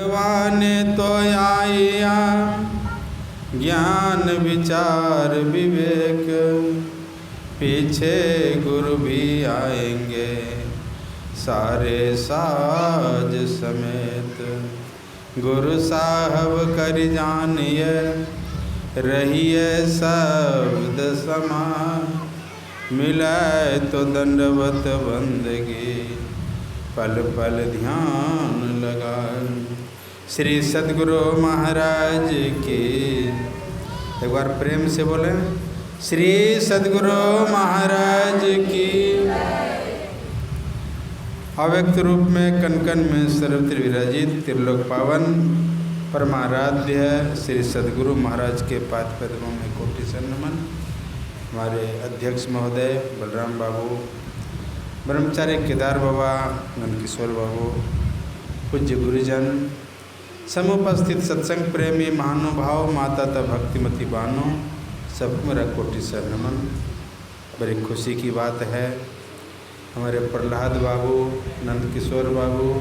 भगवान तो आया, ज्ञान विचार विवेक, पीछे गुरु भी आएंगे सारे साज समेत। गुरु साहब कर जानिए, रहिए शब्द समान, मिले तो दंडवत बंदगी, पल पल ध्यान लगाए। श्री सद्गुरु महाराज की, एक बार प्रेम से बोले, श्री सद्गुरु महाराज की। अव्यक्त रूप में कण कण में सर्वत्र विराजित त्रिलोक पावन परमाराध्य श्री सद्गुरु महाराज के पाद पद्मों में कोटि से नमन। हमारे अध्यक्ष महोदय बलराम बाबू, ब्रह्मचारी केदार बाबा, नंदकिशोर बाबू, पूज्य गुरुजन, समुपस्थित सत्संग प्रेमी महानुभाव, माता तथा भक्तिमती बानो, सबको मेरा कोटि से नमन। बड़ी खुशी की बात है, हमारे प्रहलाद बाबू, नंदकिशोर बाबू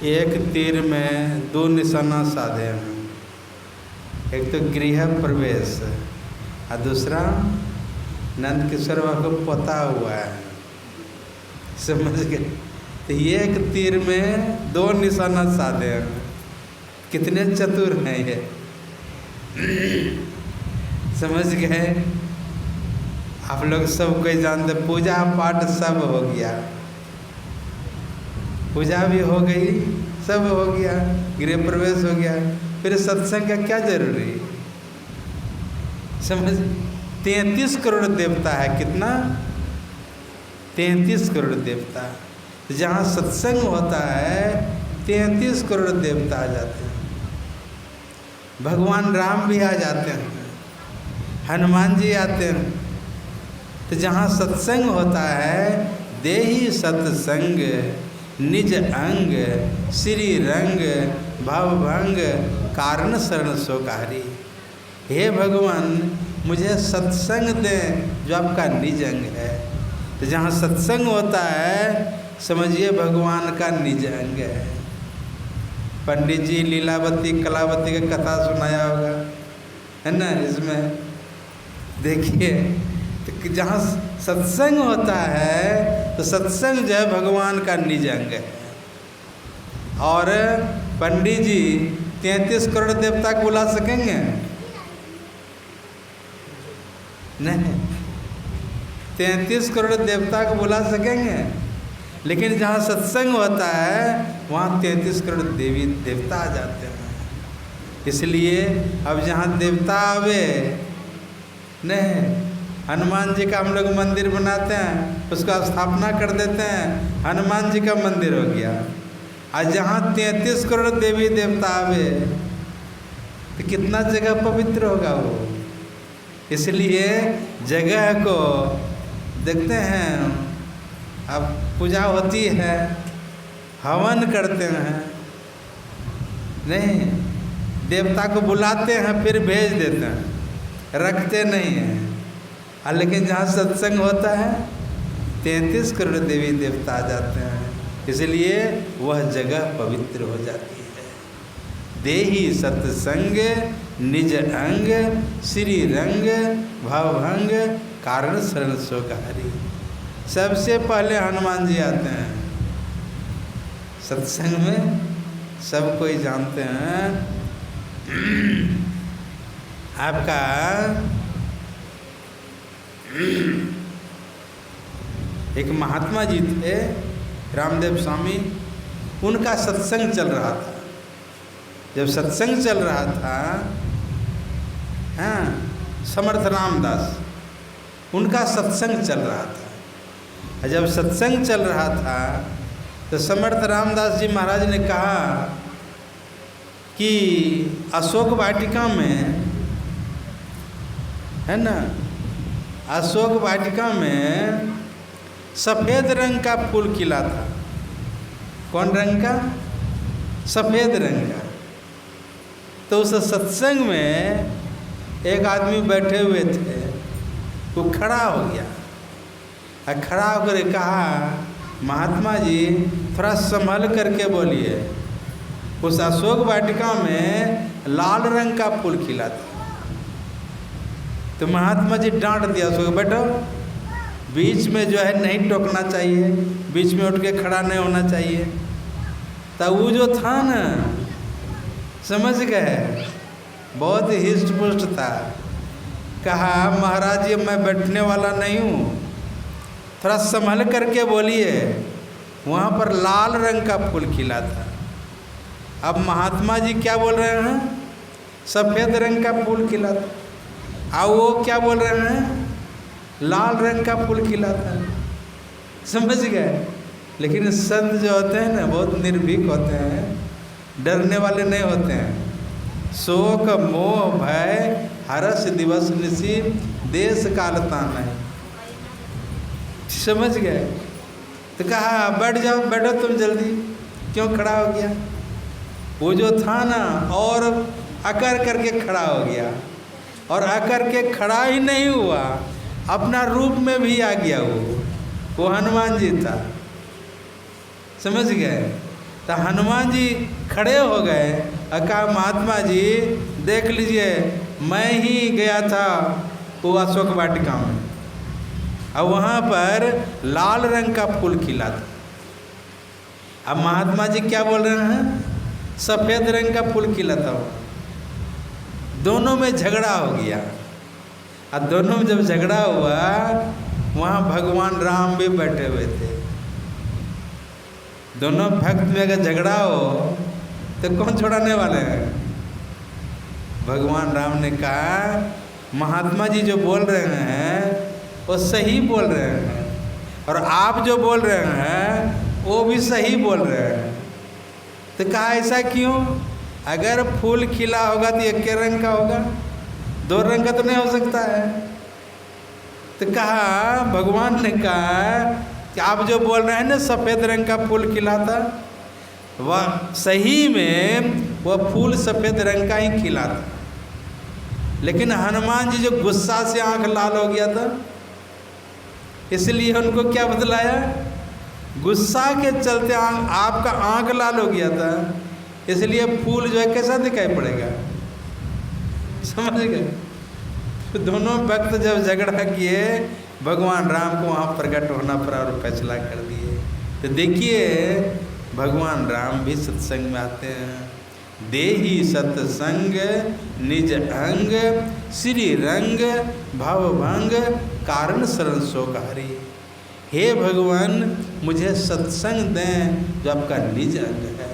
एक तीर में दो निशाना साधे हैं। एक तो गृह प्रवेश और दूसरा नंदकिशोर बाबू को पता हुआ है, समझ गए? तो एक तीर में दो निशाना साधे हैं। कितने चतुर हैं ये, समझ गए? आप लोग सब कोई जानते, पूजा पाठ सब हो गया, पूजा भी हो गई, सब हो गया, गृह प्रवेश हो गया, फिर सत्संग का क्या जरूरी? समझ? 33 करोड़ देवता है, कितना? 33 करोड़ देवता। जहाँ सत्संग होता है 33 करोड़ देवता आ जाते हैं। भगवान राम भी आ जाते हैं, हनुमान जी आते हैं। तो जहाँ सत्संग होता है, देहि सत्संग निज अंग, श्री रंग भवभंग, कारण शरण सोकारी। हे भगवान, मुझे सत्संग दें जो आपका निज अंग है। तो जहाँ सत्संग होता है, समझिए भगवान का निज अंग है। पंडित जी लीलावती कलावती की कथा सुनाया होगा, है ना? इसमें देखिए, तो जहाँ सत्संग होता है तो सत्संग जो है भगवान का निज अंग है। और पंडित जी 33 करोड़ देवता को बुला सकेंगे? नहीं, 33 करोड़ देवता को बुला सकेंगे? लेकिन जहाँ सत्संग होता है वहाँ 33 करोड़ देवी देवता आ जाते हैं। इसलिए अब जहाँ देवता आवे, नहीं, हनुमान जी का हम लोग मंदिर बनाते हैं, उसका स्थापना कर देते हैं, हनुमान जी का मंदिर हो गया। और जहाँ 33 करोड़ देवी देवता आवे तो कितना जगह पवित्र होगा वो। इसलिए जगह को देखते हैं, अब पूजा होती है, हवन करते हैं, नहीं, देवता को बुलाते हैं फिर भेज देते हैं, रखते नहीं हैं। लेकिन जहाँ सत्संग होता है 33 करोड़ देवी देवता आ जाते हैं, इसलिए वह जगह पवित्र हो जाती है। देहि सत्संग निज अंग, श्री रंग भवभंग, कारण शरण सोकारी। सबसे पहले हनुमान जी आते हैं सत्संग में, सब कोई जानते हैं। आपका एक महात्मा जी थे, रामदेव स्वामी, उनका सत्संग चल रहा था। जब सत्संग चल रहा था, हाँ, समर्थ रामदास, उनका सत्संग चल रहा था। और जब सत्संग चल रहा था तो समर्थ रामदास जी महाराज ने कहा कि अशोक वाटिका में, है ना, अशोक वाटिका में सफ़ेद रंग का फूल खिला था। कौन रंग का? सफ़ेद रंग का। तो उस सत्संग में एक आदमी बैठे हुए थे, वो खड़ा हो गया और खड़ा होकर कहा, महात्मा जी थोड़ा संभल करके बोलिए, उस अशोक वाटिका में लाल रंग का फूल खिला था। तो महात्मा जी डांट दिया उसको, बैठो, बीच में जो है नहीं टोकना चाहिए, बीच में उठ के खड़ा नहीं होना चाहिए। तो वो जो था ना, समझ गए, बहुत ही हिस्ट पुष्ट था। कहा महाराज जी मैं बैठने वाला नहीं हूँ, थोड़ा संभल करके बोलिए। वहाँ पर लाल रंग का फूल खिला था। अब महात्मा जी क्या बोल रहे हैं, सफ़ेद रंग का फूल खिला था। अब वो क्या बोल रहे हैं, लाल रंग का फूल खिला था। समझ गए। लेकिन संत जो होते हैं ना, बहुत निर्भीक होते हैं, डरने वाले नहीं होते हैं। शोक मोह भय हरस दिवस निशी देश काल तान है। समझ गए। तो कहा बैठ जाओ, बैठो तुम जल्दी, क्यों खड़ा हो गया। वो जो था ना, और अकर करके खड़ा हो गया, और अकर के खड़ा ही नहीं हुआ, अपना रूप में भी आ गया। वो हनुमान जी था। समझ गए। तो हनुमान जी खड़े हो गए और कहा महात्मा जी देख लीजिए, मैं ही गया था वो अशोक वाटिका में, और वहाँ पर लाल रंग का फूल खिला था। अब महात्मा जी क्या बोल रहे हैं, सफ़ेद रंग का फूल खिला था। दोनों में झगड़ा हो गया। और दोनों में जब झगड़ा हुआ, वहाँ भगवान राम भी बैठे हुए थे। दोनों भक्त में अगर झगड़ा हो तो कौन छुड़ाने वाले हैं। भगवान राम ने कहा महात्मा जी जो बोल रहे हैं वो सही बोल रहे हैं, और आप जो बोल रहे हैं वो भी सही बोल रहे हैं। तो कहा ऐसा क्यों, अगर फूल खिला होगा तो एक रंग का होगा, दो रंग का तो नहीं हो सकता है। तो कहा भगवान ने कहा कि आप जो बोल रहे हैं ना सफ़ेद रंग का फूल खिला था, वह सही में वह फूल सफ़ेद रंग का ही खिला था। लेकिन हनुमान जी जो गुस्सा से आंख लाल हो गया था, इसलिए उनको क्या बतलाया, गुस्सा के चलते आपका आंख लाल हो गया था, इसलिए फूल जो है कैसा दिखाई पड़ेगा। समझ गए। तो दोनों भक्त जब झगड़ा किए, भगवान राम को वहाँ प्रकट होना पड़ा और फैसला कर दिए। तो देखिए भगवान राम भी सत्संग में आते हैं। देही सत्संग निज अंग श्री रंग भवभंग कारण शरण शोकहारी। हे भगवान मुझे सत्संग दें जो आपका निज अंग है।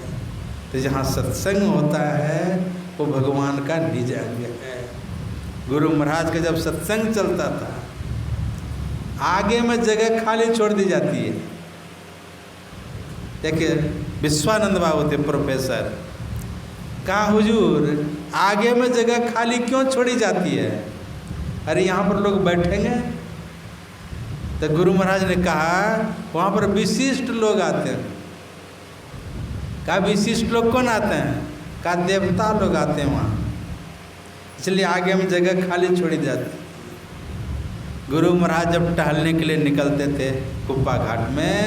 तो जहाँ सत्संग होता है वो भगवान का निज अंग है। गुरु महाराज का जब सत्संग चलता था, आगे में जगह खाली छोड़ दी जाती है। देखिए विश्वानंद बाबू थे प्रोफेसर, कहा हुजूर आगे में जगह खाली क्यों छोड़ी जाती है, अरे यहाँ पर लोग बैठेंगे। तो गुरु महाराज ने कहा वहाँ पर विशिष्ट लोग आते हैं। कहा विशिष्ट लोग कौन आते हैं, कहा देवता लोग आते हैं वहाँ, इसलिए आगे में जगह खाली छोड़ी जाती। गुरु महाराज जब टहलने के लिए निकलते थे कुप्पा घाट में,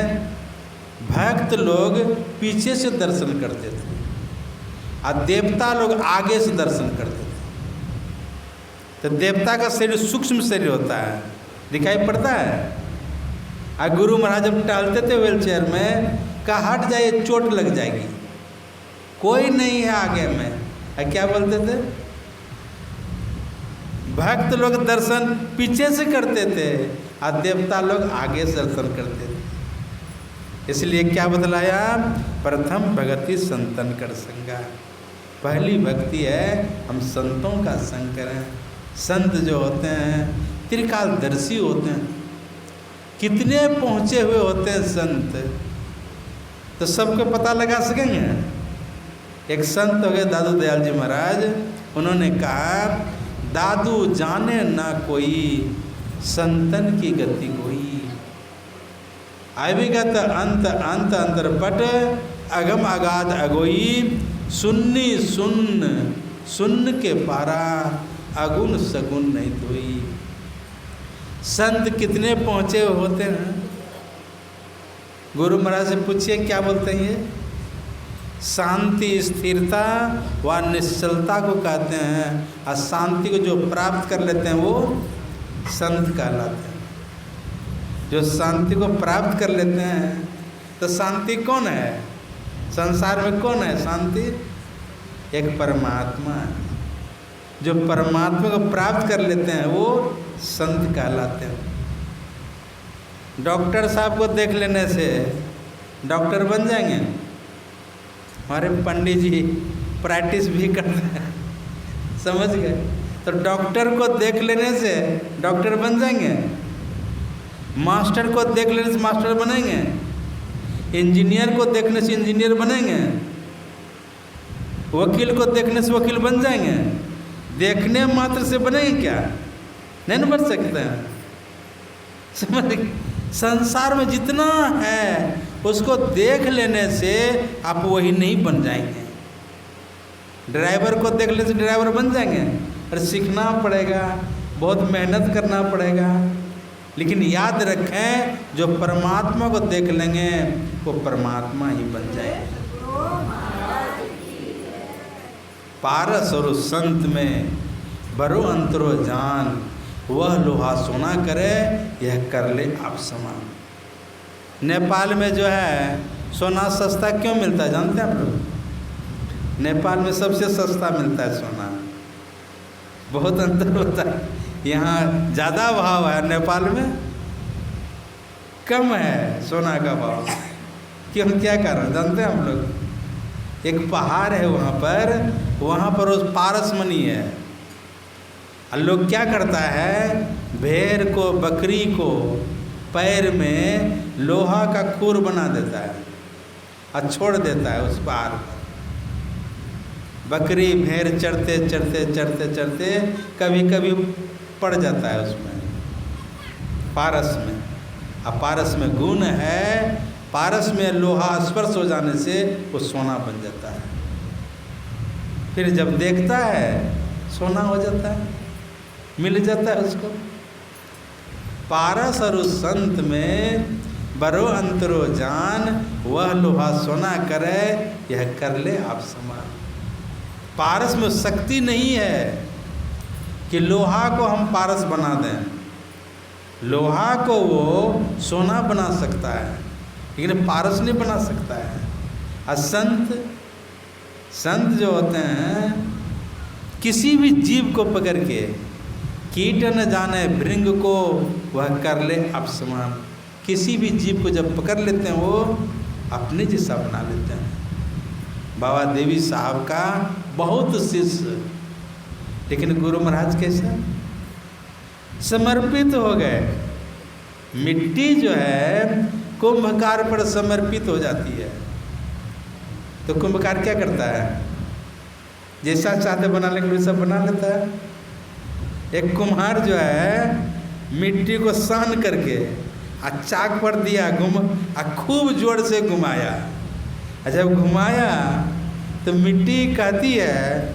भक्त लोग पीछे से दर्शन करते थे और देवता लोग आगे से दर्शन करते थे। तो देवता का शरीर सूक्ष्म शरीर होता है, दिखाई पड़ता है। और गुरु महाराज जब टहलते थे व्हील चेयर में, कहा हट जाइए चोट लग जाएगी, कोई नहीं है आगे में। और क्या बोलते थे, भक्त लोग दर्शन पीछे से करते थे और देवता लोग आगे से दर्शन करते थे। इसलिए क्या बतलाया, प्रथम भगति संतन कर संगा। पहली भक्ति है हम संतों का संग करें। संत जो होते हैं त्रिकालदर्शी होते हैं, कितने पहुँचे हुए होते हैं संत, तो सबको पता लगा सकेंगे। एक संत हो गए दादू दयाल जी महाराज, उन्होंने कहा दादू जाने ना कोई संतन की गति कोई, अविगत अंत अंत अंतरपट अगम अगाध अगोई, सुन्नी सुन्न सुन्न के पारा अगुण सगुण नहीं धोई। संत कितने पहुँचे होते हैं। गुरु महाराज से पूछिए क्या बोलते हैं ये, शांति स्थिरता व निश्चलता को कहते हैं। और शांति को जो प्राप्त कर लेते हैं वो संत कहलाते हैं। जो शांति को प्राप्त कर लेते हैं, तो शांति कौन है संसार में? कौन है शांति? एक परमात्मा है। जो परमात्मा को प्राप्त कर लेते हैं वो संत कहलाते हैं। डॉक्टर साहब को देख लेने से डॉक्टर बन जाएंगे? हमारे पंडित जी प्रैक्टिस भी करते हैं, समझ गए? तो डॉक्टर को देख लेने से डॉक्टर बन जाएंगे? मास्टर को देख लेने से मास्टर बनेंगे? इंजीनियर को देखने से इंजीनियर बनेंगे? वकील को देखने से वकील बन जाएंगे? देखने मात्र से बनेंगे क्या? नहीं बन सकते हैं। समझ? संसार में जितना है उसको देख लेने से आप वही नहीं बन जाएंगे। ड्राइवर को देख लेने से ड्राइवर बन जाएंगे? और सीखना पड़ेगा, बहुत मेहनत करना पड़ेगा। लेकिन याद रखें, जो परमात्मा को देख लेंगे वो परमात्मा ही बन जाएंगे। पारस और संत में बरो अंतरो जान, वह लोहा सोना करे यह कर ले आप समान। नेपाल में जो है सोना सस्ता क्यों मिलता है जानते हैं आप लोग? नेपाल में सबसे सस्ता मिलता है सोना। बहुत अंतर होता है। यहाँ ज़्यादा भाव है, नेपाल में कम है सोना का भाव। क्यों, क्या कारण जानते हैं हम लोग? एक पहाड़ है वहाँ पर उस पारसमणि है। और लोग क्या करता है, भेड़ को बकरी को पैर में लोहा का खूर बना देता है और छोड़ देता है उस पहाड़ पर। बकरी भेड़ चढ़ते चढ़ते चढ़ते चढ़ते कभी कभी पड़ जाता है उसमें, पारस में। और पारस में गुण है, पारस में लोहा स्पर्श हो जाने से वो सोना बन जाता है। फिर जब देखता है सोना हो जाता है, मिल जाता है उसको। पारस और उस संत में बरो अंतरो जान, वह लोहा सोना करे यह कर ले आप समान। पारस में शक्ति नहीं है कि लोहा को हम पारस बना दें। लोहा को वो सोना बना सकता है लेकिन पारस नहीं बना सकता है। और संत जो होते हैं, किसी भी जीव को पकड़ के, कीट न जाने भृंग को वह कर ले आप समान। किसी भी जीव को जब पकड़ लेते हैं वो अपने जैसा बना लेते हैं। बाबा देवी साहब का बहुत शिष्य, लेकिन गुरु महाराज कैसे समर्पित हो गए। मिट्टी जो है कुंभकार पर समर्पित हो जाती है, तो कुंभकार क्या करता है? जैसा चाहते बनाने के लिए सब बना लेता है। एक कुम्हार जो है मिट्टी को सान करके चाक पर दिया, खूब जोर से घुमाया। जब घुमाया तो मिट्टी कहती है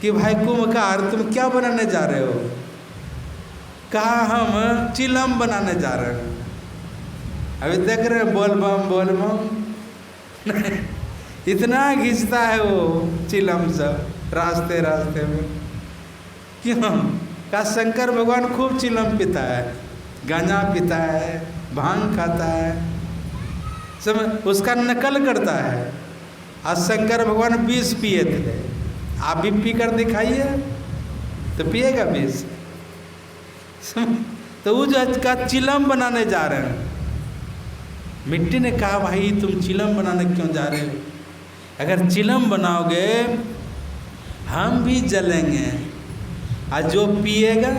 कि भाई कुम्भकार तुम क्या बनाने जा रहे हो? कहा हम चिलम बनाने जा रहे हैं। अभी देख रहे हैं बोल बम इतना घिसता है वो चिलम सब रास्ते रास्ते में। क्यों? का शंकर भगवान खूब चिलम पीता है, गांजा पीता है, भांग खाता है, सब उसका नकल करता है। आज शंकर भगवान विष पिए थे, आप भी पी कर दिखाइए तो पिएगा विष। तो वो जो का चिलम बनाने जा रहे हैं। मिट्टी ने कहा भाई तुम चिलम बनाने क्यों जा रहे हो? अगर चिलम बनाओगे हम भी जलेंगे और जो पिएगा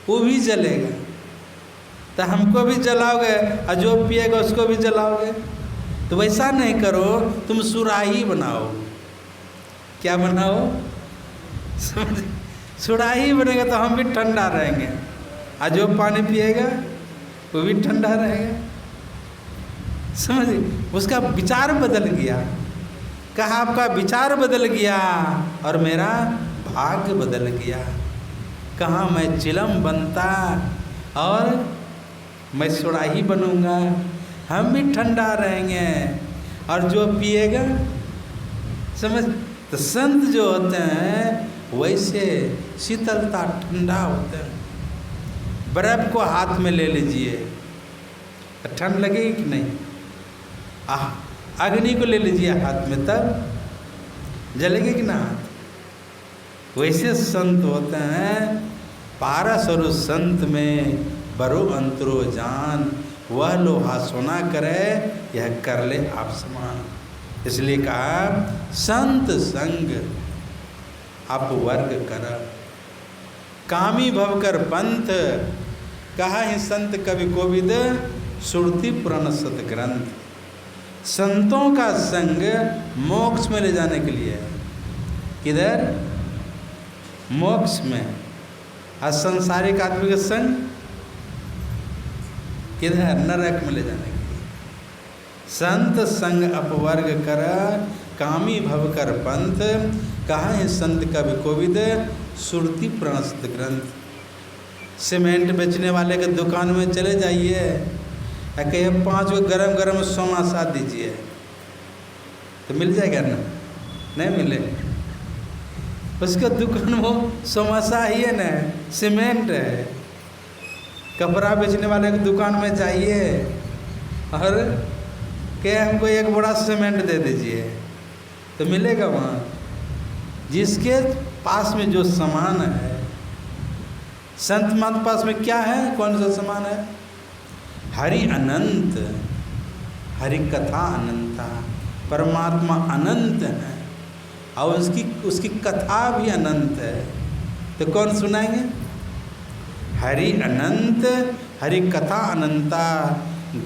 वो भी जलेगा, तो हमको भी जलाओगे और जो पिएगा उसको भी जलाओगे। तो वैसा नहीं करो, तुम सुराही बनाओ। क्या बनाओ? सुराही बनेगा तो हम भी ठंडा रहेंगे और जो पानी पिएगा वो भी ठंडा रहेगा। समझिए, उसका विचार बदल गया। कहा आपका विचार बदल गया और मेरा भाग्य बदल गया। कहाँ मैं चिलम बनता और मैं सुराही बनूंगा, हम भी ठंडा रहेंगे और जो पिएगा, समझ। तो संत जो होते हैं वैसे शीतलता, ठंडा होते हैं। बर्फ को हाथ में ले लीजिए तो ठंड लगेगी कि नहीं? अग्नि को ले लीजिए हाथ में, तब जलेगी कि ना हाथ? वैसे संत होते हैं। पारस और संत में बरो अंतरो जान, वह लोहा सोना करे, यह कर ले आप समान। इसलिए कहा संत संग अपवर्ग कर, कामी भव कर पंथ, कहा ही संत कवि कोविद, सुरति पुराण सत ग्रंथ। संतों का संग मोक्ष में ले जाने के लिए है। किधर? मोक्ष में। और संसारिक आदमी का संग किधर? नरक में ले जाने के लिए। संत संग अपवर्ग कर, कामी भव कर पंथ, कहाँ है संत कवि कोविद, सुरति पुराण सत ग्रंथ। सीमेंट बेचने वाले के दुकान में चले जाइए, कहिए 5 गो गरम गरम सोमासा दीजिए, तो मिल जाएगा ना? नहीं मिले। उसका दुकान वो सोमासा ही है ना, सीमेंट है। कपड़ा बेचने वाले के दुकान में जाइए और क्या हमको एक बड़ा सीमेंट दे दीजिए, तो मिलेगा वहाँ। जिसके पास में जो सामान है, संत महात्मा पास में क्या है? कौन सा सामान है? हरि अनंत, हरि कथा अनंता, परमात्मा अनंत है और उसकी कथा भी अनंत है। तो कौन सुनाएंगे? हरि अनंत, हरि कथा अनंता,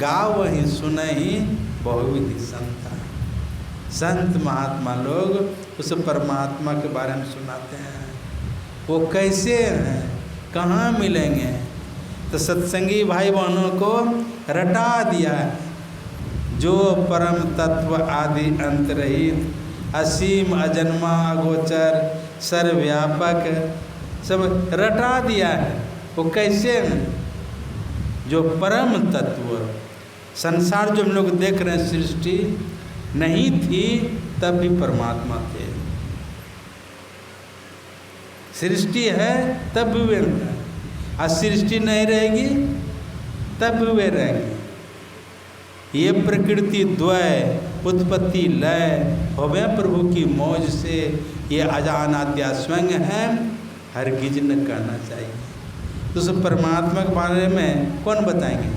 गाव ही सुनहि बहुविधि संता। संत महात्मा लोग उस परमात्मा के बारे में सुनाते हैं। वो कैसे हैं, कहाँ मिलेंगे? तो सत्संगी भाई बहनों को रटा दिया है। जो परम तत्व आदि अंतरहित, असीम अजन्मा अगोचर सर्वव्यापक, सब रटा दिया है। वो कैसे हैं? जो परम तत्व, संसार जो हम लोग देख रहे हैं, सृष्टि नहीं थी तब भी परमात्मा थे। सृष्टि है तब भी वे हैं, और सृष्टि नहीं रहेगी तब भी वे रहेंगे। ये प्रकृति द्वय उत्पत्ति लय होवे प्रभु की मौज से, ये अजानाद्या स्वयं है, हरगिज न कहना चाहिए। तो उस परमात्मा के बारे में कौन बताएंगे?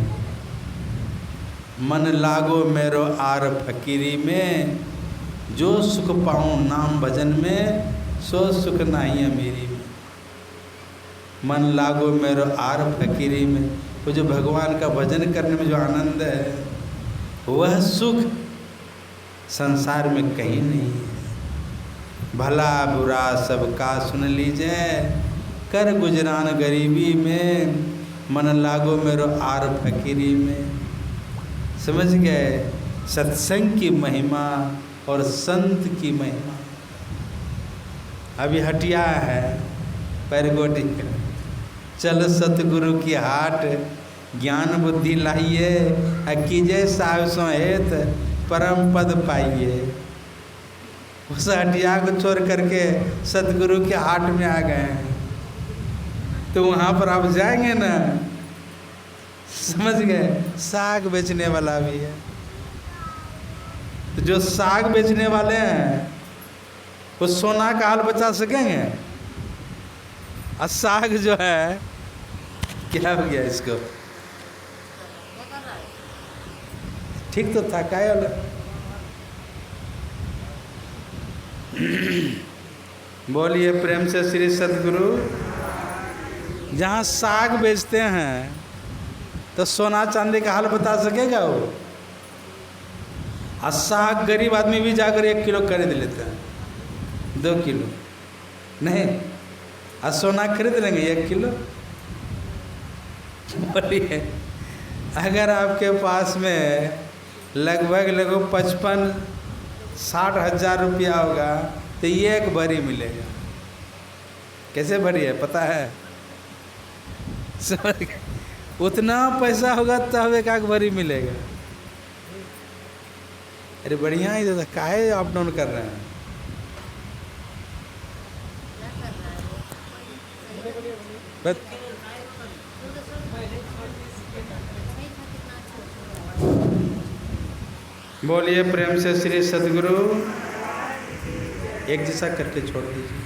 मन लागो मेरो आर फकीरी में, जो सुख पाऊँ नाम भजन में, सो सुख नहीं है मेरी में। मन लागो मेरो आर फकीरी में, वो जो भगवान का भजन करने में जो आनंद है, वह सुख संसार में कहीं नहीं है। भला बुरा सबका सुन लीजिए, कर गुजरान गरीबी में, मन लागो मेरो आर फकीरी में। समझ गए? सत्संग की महिमा और संत की महिमा। अभी हटिया है पैरगोटी, चल सतगुरु की हाट, ज्ञान बुद्धि लाइए, कीजिए साहब सोहेत, परम पद पाइए। उस हटिया को छोड़ करके सतगुरु के हाट में आ गए हैं, तो वहाँ पर आप जाएंगे ना, समझ गए? साग बेचने वाला भी है। तो जो साग बेचने वाले हैं वो सोना का हाल बचा सकेंगे? और साग जो है, क्या हो गया इसको? ठीक तो था, क्या वाला? बोलिए प्रेम से श्री सतगुरु। जहाँ साग बेचते हैं तो सोना चांदी का हाल बता सकेगा वो? और साग गरीब आदमी भी जाकर 1 किलो खरीद लेते हैं, 2 किलो नहीं, और सोना खरीद लेंगे 1 किलो। बोलिए, अगर आपके पास में लगभग 55-60 हज़ार रुपया होगा तो ये एक भरी मिलेगा। कैसे भरी है पता है? समझ गए? उतना पैसा होगा तब एक भरी मिलेगा। अरे बढ़िया ही दादा, काहे अप डाउन कर रहे हैं? बस बोलिए प्रेम से श्री सद्गुरु। एक जैसा करके छोड़ दीजिए।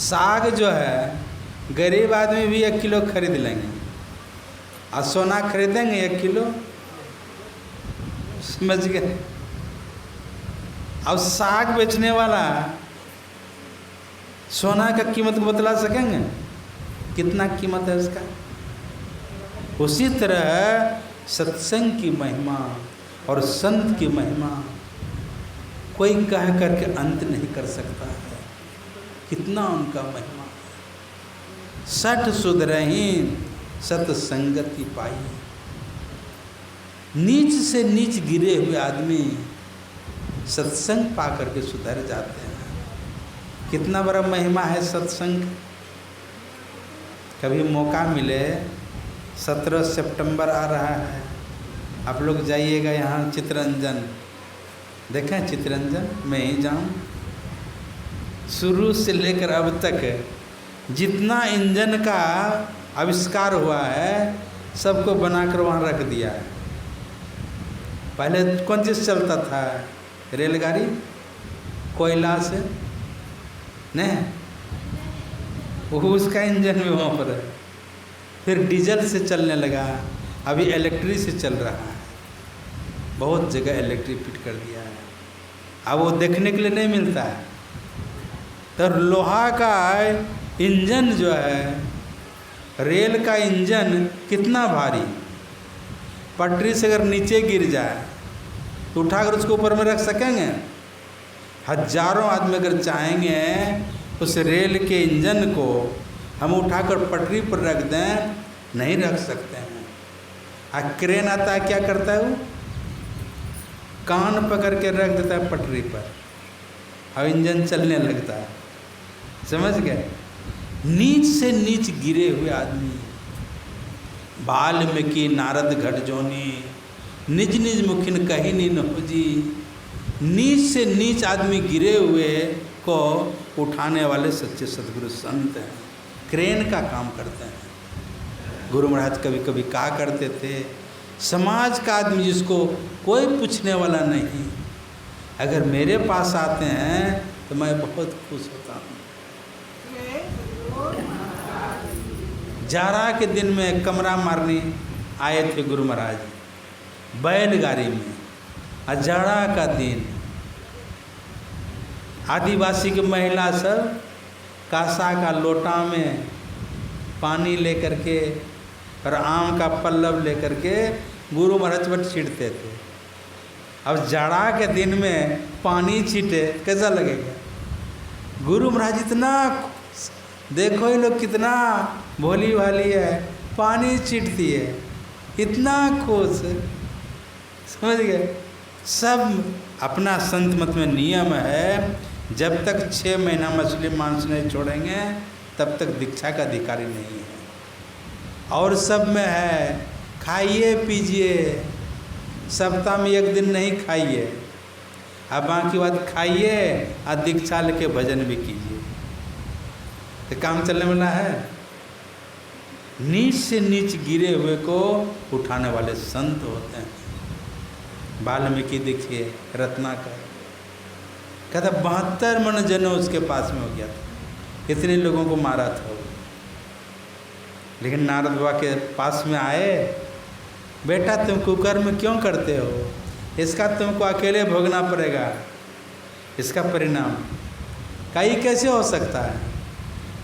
साग जो है गरीब आदमी भी 1 किलो खरीद लेंगे, और सोना खरीदेंगे 1 किलो, समझ गए? अब साग बेचने वाला सोना का कीमत को बतला सकेंगे कितना कीमत है उसका? उसी तरह सत्संग की महिमा और संत की महिमा कोई कह करके अंत नहीं कर सकता है, कितना उनका महिमा। सठ सुधरहीन सत्संगति पाई। नीच से नीच गिरे हुए आदमी सत्संग पा करके सुधर जाते हैं। कितना बड़ा महिमा है सत्संग। कभी मौका मिले, 17 सितंबर आ रहा है, आप लोग जाइएगा यहाँ चित्ररंजन, देखें चित्ररंजन, मैं ही जाऊँ। शुरू से लेकर अब तक जितना इंजन का आविष्कार हुआ है सबको बनाकर वहाँ रख दिया है। पहले कौन चीज़ चलता था? रेलगाड़ी, कोयला से नहीं, वो उसका इंजन भी वहाँ पर है। फिर डीजल से चलने लगा, अभी इलेक्ट्रिक से चल रहा है। बहुत जगह इलेक्ट्रिक फिट कर दिया है। अब वो देखने के लिए नहीं मिलता है। तो लोहा का इंजन जो है, रेल का इंजन कितना भारी, पटरी से अगर नीचे गिर जाए तो उठाकर उसको ऊपर में रख सकेंगे? हजारों आदमी अगर चाहेंगे उस रेल के इंजन को हम उठाकर पटरी पर रख दें, नहीं रख सकते हैं। क्रेन आता है, क्या करता है वो? कान पकड़ के रख देता है पटरी पर, अब इंजन चलने लगता है। समझ गए? नीच से नीच गिरे हुए आदमी, वाल्मीकि नारद घट जोनी, निज निज मुखिन कही नी जी। नीच से नीच आदमी गिरे हुए को उठाने वाले सच्चे सद्गुरु संत हैं, क्रेन का काम करते हैं। गुरु महाराज कभी कभी कहा करते थे, समाज का आदमी जिसको कोई पूछने वाला नहीं, अगर मेरे पास आते हैं तो मैं बहुत खुश होता हूँ। जाड़ा के दिन में कमरा मारने आए थे गुरु महाराज बैलगाड़ी में, जाड़ा का दिन। आदिवासी की महिला सब कांसा का लोटा में पानी लेकर के और आम का पल्लव लेकर के गुरु महाराज पर छींटते थे। अब जाड़ा के दिन में पानी छींटे कैसा लगेगा? गुरु महाराज इतना, देखो ये लोग कितना भोली भाली है, पानी छींटती है, इतना खुश। समझ गए? सब अपना संत मत में नियम है, जब तक 6 महीना मछली मांस नहीं छोड़ेंगे तब तक दीक्षा का अधिकारी नहीं है। और सब में है, खाइए पीजिए, सप्ताह में 1 दिन नहीं खाइए, अब बाकी बात खाइए और दीक्षा लेके भजन भी कीजिए, तो काम चलने वाला है। नीच से नीच गिरे हुए को उठाने वाले संत होते हैं। वाल्मीकि देखिए, रत्नाकर कहता 72 मन जन्म उसके पास में हो गया था, इतने लोगों को मारा था वो। लेकिन नारद बाबा के पास में आए, बेटा तुम कुकर्म क्यों करते हो, इसका तुमको अकेले भोगना पड़ेगा, इसका परिणाम। कई कैसे हो सकता है?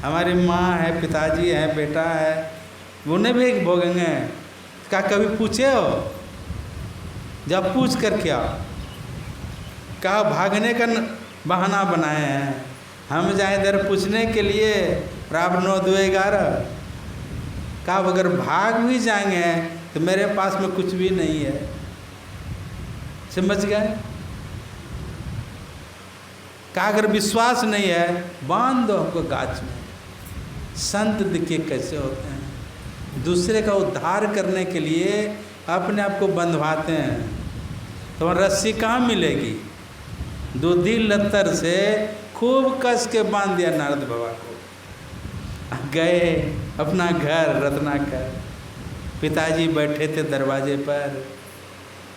हमारी माँ है, पिताजी है, बेटा है, उन्हें भी भोगेंगे। क्या कभी पूछे हो? जब पूछ कर क्या कहा, भागने का बहाना बनाए हैं, हम जाए इधर पूछने के लिए, रात 9, 2, 11। कहा अगर भाग भी जाएंगे तो मेरे पास में कुछ भी नहीं है। समझ गए? कहा अगर विश्वास नहीं है बांध दो हमको गाछ में। संत देखिए कैसे होते हैं, दूसरे का उद्धार करने के लिए अपने आप को बंधवाते हैं। तो रस्सी कहाँ मिलेगी? दूधी लत्तर से खूब कस के बांध दिया नारद बाबा को। गए अपना घर रत्नाकर, पिताजी बैठे थे दरवाजे पर।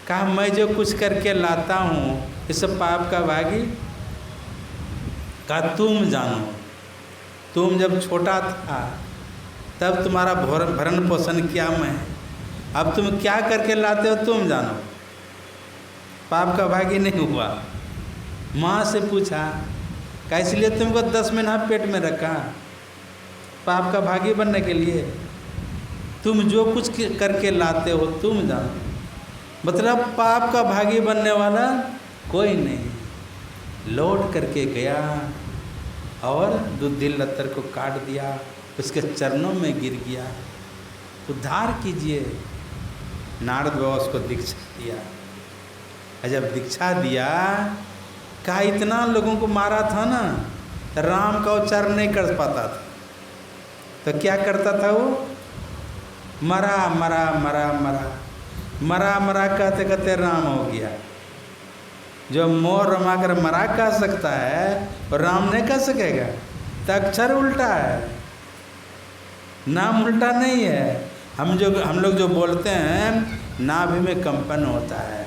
कहा मैं जो कुछ करके लाता हूँ इस पाप का भागी? कहा तुम जानो, तुम जब छोटा था तब तुम्हारा भरण पोषण किया मैं, अब तुम क्या करके लाते हो तुम जानो। पाप का भागी नहीं हुआ। माँ से पूछा, क्या इसलिए तुमको 10 महीना पेट में रखा? पाप का भागी बनने के लिए? तुम जो कुछ करके लाते हो तुम जानो। मतलब पाप का भागी बनने वाला कोई नहीं। लौट करके गया और दूधी लत्तर को काट दिया, उसके चरणों में गिर गया, उद्धार कीजिए। नारद बाबा उसको दीक्षा दिया। जब दीक्षा दिया, कहा इतना लोगों को मारा था ना, राम का उच्चारण नहीं कर पाता था, तो क्या करता था वो? मरा मरा मरा मरा मरा मरा कहते कहते राम हो गया। जो मोर रमा कर मरा कह सकता है और राम नहीं कह सकेगा, तो अक्षर उल्टा है, नाम उल्टा नहीं है। हम लोग जो बोलते हैं, नाभि में कंपन होता है,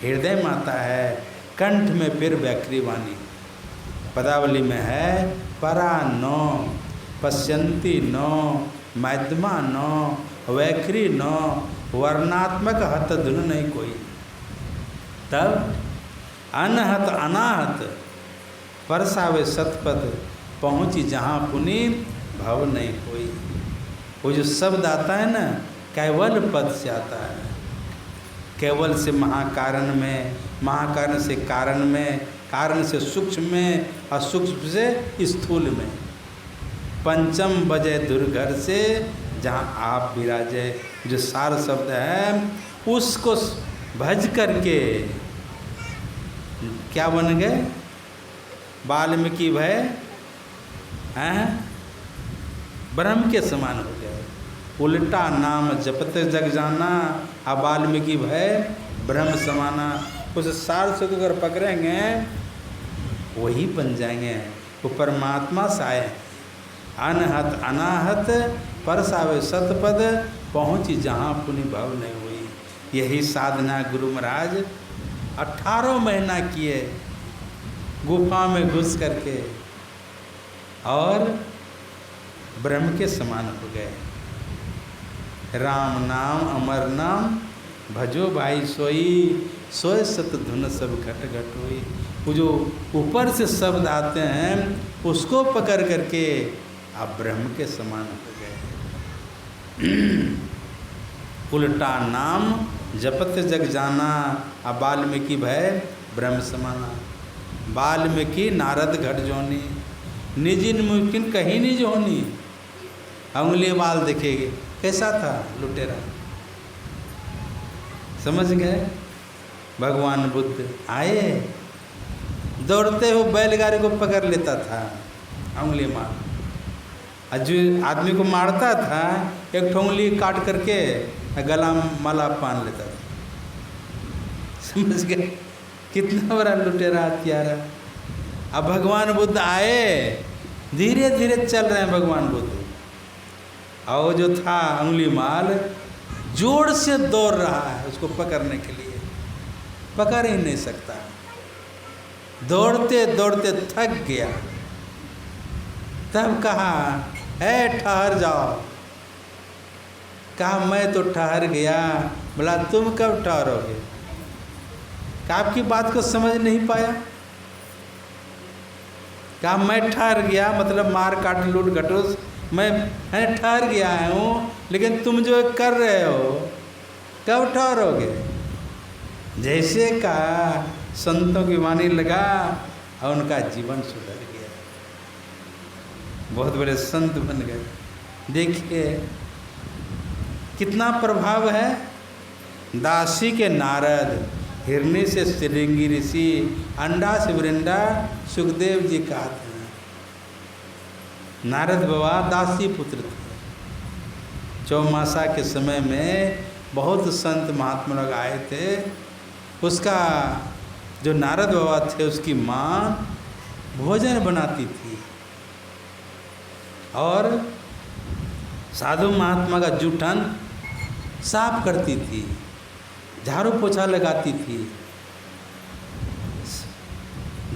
हृदय में आता है, कंठ में फिर व्याकृ वाणी। पदावली में है परा नो पश्यंती नो मध्यमा नो वैखरी नो, वर्णात्मक हत धुन नहीं कोई। तब अनहत अनाहत परसावे सतपद, पहुँची जहाँ पुनीत भव नहीं कोई। वो जो शब्द आता है ना, कैवल पद से आता है। केवल से महाकारण में, महाकारण से कारण में, कारण से सूक्ष्म में और सूक्ष्म से स्थूल में। पंचम बजे दुर्घर से जहाँ आप विराजे, जो सार शब्द है उसको भज करके क्या बन गए? वाल्मीकि भय हैं ब्रह्म के समान हो गए। उल्टा नाम जपते जग जाना, अब वाल्मीकि भय ब्रह्म समाना। उस सार से अगर पकड़ेंगे वही बन जाएंगे, वो परमात्मा से आए। अनहत अनाहत परसावे सतपद, पहुँची जहाँ पुनि भव नहीं हुई। यही साधना गुरु महाराज 18 महीना किए गुफा में घुस करके, और ब्रह्म के समान हो गए। राम नाम अमर नाम भजो भाई सोई, सोए सत धुन सब घट घट हुई। वो जो ऊपर से शब्द आते हैं उसको पकड़ करके आप ब्रह्म के समान हो गए। उल्टा नाम जपत जग जाना, अब वाल्मीकि भय ब्रह्म समाना। वाल्मीकि नारद घट जोनी, निजी मुमकिन कहीं नहीं जोनी। उंगली बाल देखेंगे कैसा था लुटेरा, समझ गए? भगवान बुद्ध आए, दौड़ते हुए बैलगाड़ी को पकड़ लेता था, उंगली मार। जो आदमी को मारता था एक ठोंगली काट करके गला माला पान लेता था। समझ गए? कितना बड़ा लुटेरा हत्यारा। अब भगवान बुद्ध आए, धीरे धीरे चल रहे हैं भगवान बुद्ध, और जो था उंगली माल जोर से दौड़ रहा है उसको पकड़ने के लिए, पकड़ ही नहीं सकता। दौड़ते दौड़ते थक गया, तब कहा है ठहर जाओ। कहा मैं तो ठहर गया। बोला तुम कब ठहरोगे? कहा आपकी बात को समझ नहीं पाया। कहा मैं ठहर गया मतलब मार काट लूट घटोस, मैं ठहर गया हूँ, लेकिन तुम जो कर रहे हो कब ठहरोगे? जैसे कहा संतों की वाणी लगा और उनका जीवन सुधर गया, बहुत बड़े संत बन गए। देखिए कितना प्रभाव है। दासी के नारद, हिरणी से श्रृंगी ऋषि, अंडा से वृंदा सुखदेव जी कहते हैं। नारद बाबा दासी पुत्र थे, चौमासा के समय में बहुत संत महात्मा लोग आए थे। उसका जो नारद बाबा थे उसकी माँ भोजन बनाती थी और साधु महात्मा का जूठन साफ करती थी, झाड़ू पोछा लगाती थी।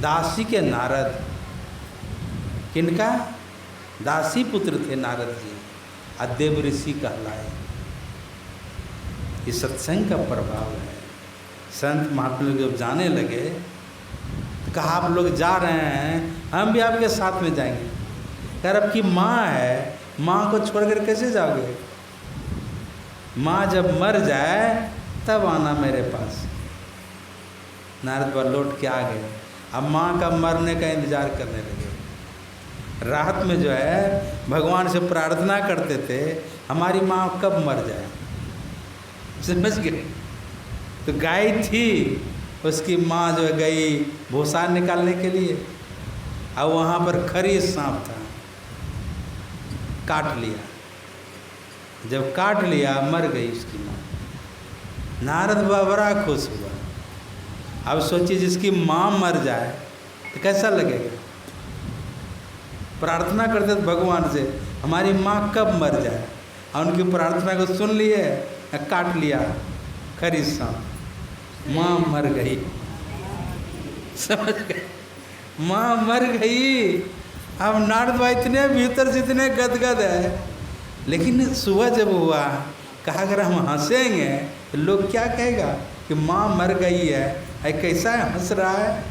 दासी के नारद, किनका? दासी पुत्र थे नारद जी, देव ऋषि कहलाए। ये सत्संग का प्रभाव है। संत महात्मा लोग जब जाने लगे तो कहा आप लोग जा रहे हैं, हम भी आपके साथ में जाएंगे। यार आपकी माँ है, माँ को छोड़कर कैसे जाओगे? माँ जब मर जाए तब आना मेरे पास। नारद बाबा लौट के आ गए। अब माँ का मरने का इंतजार करने लगे। रात में जो है भगवान से प्रार्थना करते थे, हमारी माँ कब मर जाए। समझ गए? तो गाय थी, उसकी माँ जो है गई भूसा निकालने के लिए, और वहाँ पर खरी सांप था, काट लिया। जब काट लिया मर गई उसकी माँ। नारद बाबा बड़ा खुश हुआ। अब सोचिए जिसकी माँ मर जाए तो कैसा लगेगा। प्रार्थना करते थे भगवान से, हमारी माँ कब मर जाए, और उनकी प्रार्थना को सुन लिए, काट लिया खरी सांप, माँ मर गई। समझ गए? माँ मर गई। अब नारद भाई इतने भीतर से इतने गदगद है, लेकिन सुबह जब हुआ कहा अगर हम हंसेंगे तो लोग क्या कहेगा कि माँ मर गई है, कैसा हंस रहा है।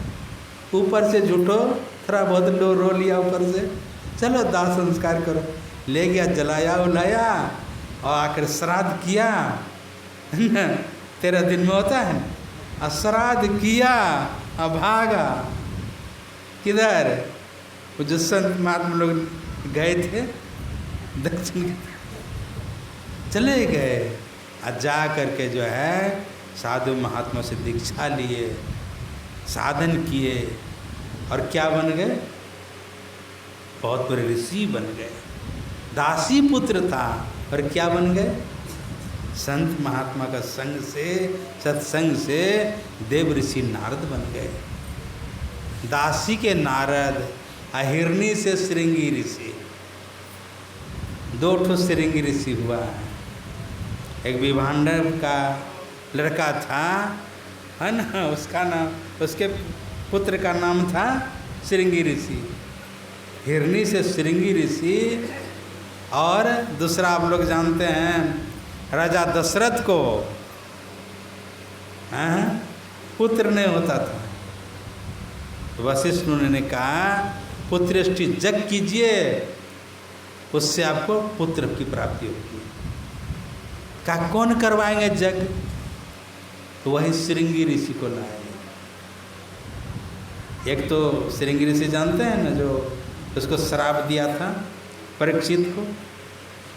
ऊपर से झूठो थोड़ा बहुत रो लिया ऊपर से, चलो दाह संस्कार करो। ले गया, जलाया उलाया और आकर श्राद्ध किया। 13 दिन में होता है, और श्राद्ध किया और भागा। किधर? वो जो संत महात्मा लोग गए थे दक्षिण, चले गए और जा करके जो है साधु महात्मा से दीक्षा लिए, साधन किए, और क्या बन गए? बहुत बड़े ऋषि बन गए। दासी पुत्र था और क्या बन गए? संत महात्मा का संग से, सत्संग से देव ऋषि नारद बन गए। दासी के नारद, हिरनी से श्रृंगी ऋषि, 2 ठो श्रृंगी ऋषि हुआ है। एक विभांडव का लड़का था, है ना, उसका नाम, उसके पुत्र का नाम था श्रृंगी ऋषि। हिरनी से श्रृंगी ऋषि। और दूसरा आप लोग जानते हैं राजा दशरथ को पुत्र नहीं होता था, वशिष्ठ ने कहा पुत्रेष्टि यज्ञ कीजिए, उससे आपको पुत्र की प्राप्ति होगी। कहा कौन करवाएंगे यज्ञ? तो वही श्रृंगी ऋषि को लाए। एक तो श्रृंगी ऋषि जानते हैं ना, जो उसको श्राप दिया था परीक्षित को,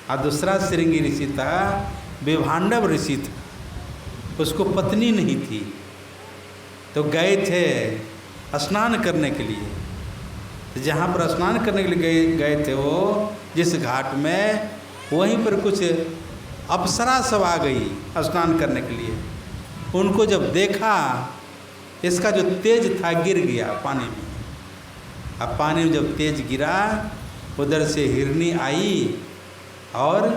और दूसरा श्रृंगी ऋषि था विभांडव ऋषि था, उसको पत्नी नहीं थी। तो गए थे स्नान करने के लिए। तो जहाँ पर स्नान करने के लिए गए थे वो जिस घाट में, वहीं पर कुछ अप्सरा सब आ गई स्नान करने के लिए। उनको जब देखा, इसका जो तेज था गिर गया पानी में। अब पानी में जब तेज गिरा, उधर से हिरनी आई और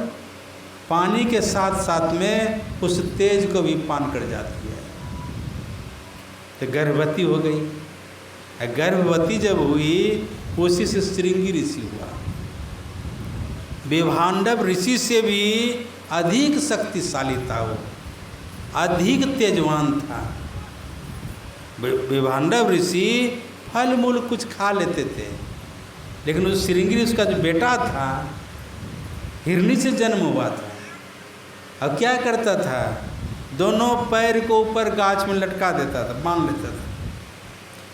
पानी के साथ साथ में उस तेज को भी पान कर जाती है। तो गर्भवती हो गई। गर्भवती जब हुई, उसी से श्रृंगी ऋषि हुआ। विभांडव ऋषि से भी अधिक शक्तिशाली था, वो अधिक तेजवान था। विभांडव ऋषि फल मूल कुछ खा लेते थे, लेकिन उस श्रृंगी ऋषि का जो बेटा था, हिरनी से जन्म हुआ था, अब क्या करता था? दोनों पैर को ऊपर गाछ में लटका देता था, बांध लेता था,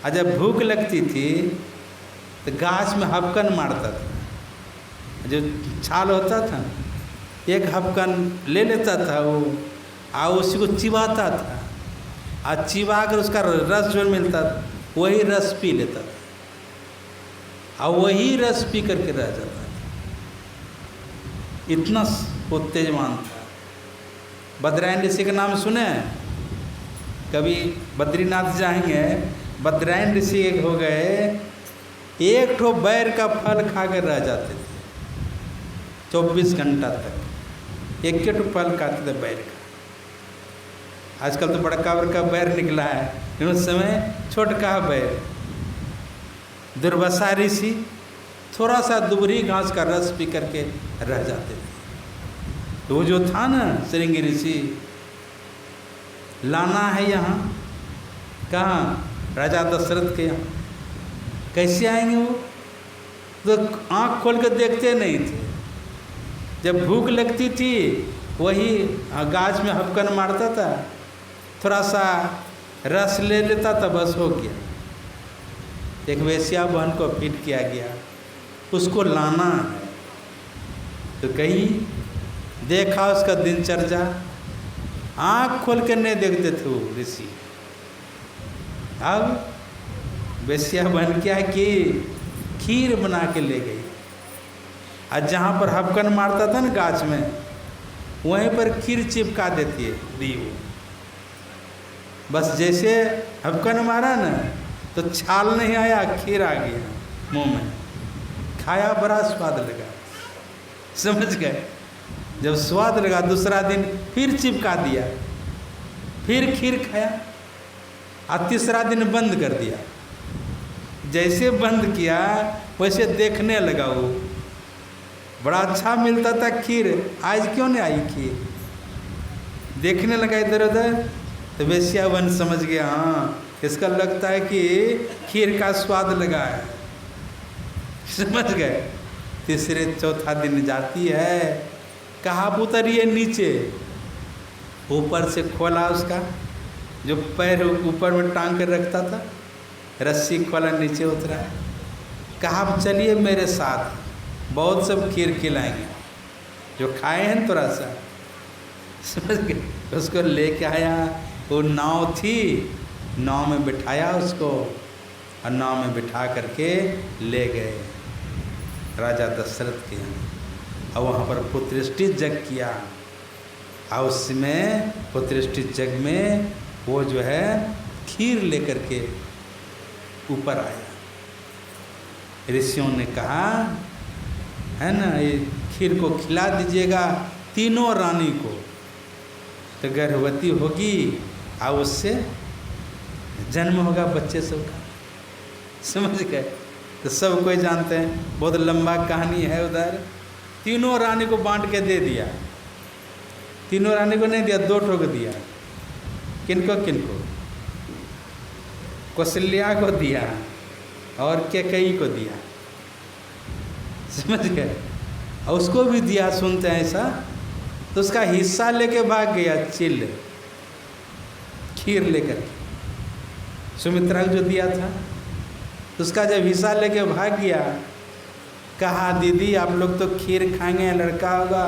और जब भूख लगती थी तो गाछ में हपकन मारता था। जो छाल होता था, एक हपकन ले लेता था वो, और उसी को चिबाता था, और चिबा कर उसका रस जो मिलता था वही रस पी लेता था, और वही रस पी करके रह जाता था। इतना वो तेजवान था। बद्रायन ऋषि का नाम सुने? कभी बद्रीनाथ जाएंगे, बद्रायन ऋषि एक हो गए, एक ठो बैर का फल खाकर रह जाते थे 24 घंटा तक, एक ठो फल खाते थे बैर का। आजकल तो बड़का बड़का बैर निकला है, लेकिन उस समय छोटका बैर। दुर्वासा ऋषि थोड़ा सा दुबरी घास का रस पी करके रह जाते थे। तो वो जो था ना श्रृंगी ऋषि, लाना है यहाँ, कहाँ? राजा दशरथ के यहाँ। कैसे आएंगे वो? तो आँख खोल कर देखते नहीं थे। जब भूख लगती थी वही गाछ में हपकन मारता था, थोड़ा सा रस ले लेता था, बस हो गया। एक वेश्या बहन को फिट किया गया, उसको लाना है। तो कहीं देखा उसका दिनचर्या, आँख खोल कर नहीं देखते थे वो ऋषि। अब वेश्या बन क्या कि खीर बना के ले गई, और जहाँ पर हपकन मारता था ना गाछ में, वहीं पर खीर चिपका देती है दी वो। बस जैसे हपकन मारा ना तो छाल नहीं आया, खीर आ गया मुंह में। खाया, बड़ा स्वाद लगा, समझ गए? जब स्वाद लगा दूसरा दिन फिर चिपका दिया, फिर खीर खाया, और तीसरा दिन बंद कर दिया। जैसे बंद किया वैसे देखने लगा वो, बड़ा अच्छा मिलता था खीर, आज क्यों नहीं आई खीर? देखने लगा इधर उधर, तो वेश्यावन समझ गया, हाँ इसका लगता है कि खीर का स्वाद लगा है, समझ गए? तीसरे चौथा दिन जाती है, कहाँ उतरिए नीचे, ऊपर से खोला उसका जो पैर ऊपर में टांग कर रखता था, रस्सी खोला, नीचे उतरा। कहा चलिए मेरे साथ, बहुत सब खीर खिलाएंगे, जो खाए हैं थोड़ा सा, समझ गए? उसको लेके आया, वो नाव थी, नाव में बिठाया उसको, और नाव में बिठा करके ले गए राजा दशरथ के यहाँ। और वहाँ पर पुत्रष्टि जग किया, और उसमें पुत्रष्टि जग में वो जो है खीर लेकर के ऊपर आया। ऋषियों ने कहा है ना, ये खीर को खिला दीजिएगा तीनों रानी को, तो गर्भवती होगी और उससे जन्म होगा बच्चे सबका, समझ गए? तो सब कोई जानते हैं, बहुत लंबा कहानी है उधर। तीनों रानी को बांट के दे दिया, तीनों रानी को नहीं दिया, 2 ठोक दिया। किनको किनको? कौशल्या को दिया और कैकेयी को दिया, समझ गए? और उसको भी दिया, सुनते हैं ऐसा, तो उसका हिस्सा लेके भाग गया चिल, खीर लेकर। सुमित्रा को जो दिया था, तो उसका जब हिस्सा लेके भाग गया, कहा दीदी आप लोग तो खीर खाएंगे, लड़का होगा,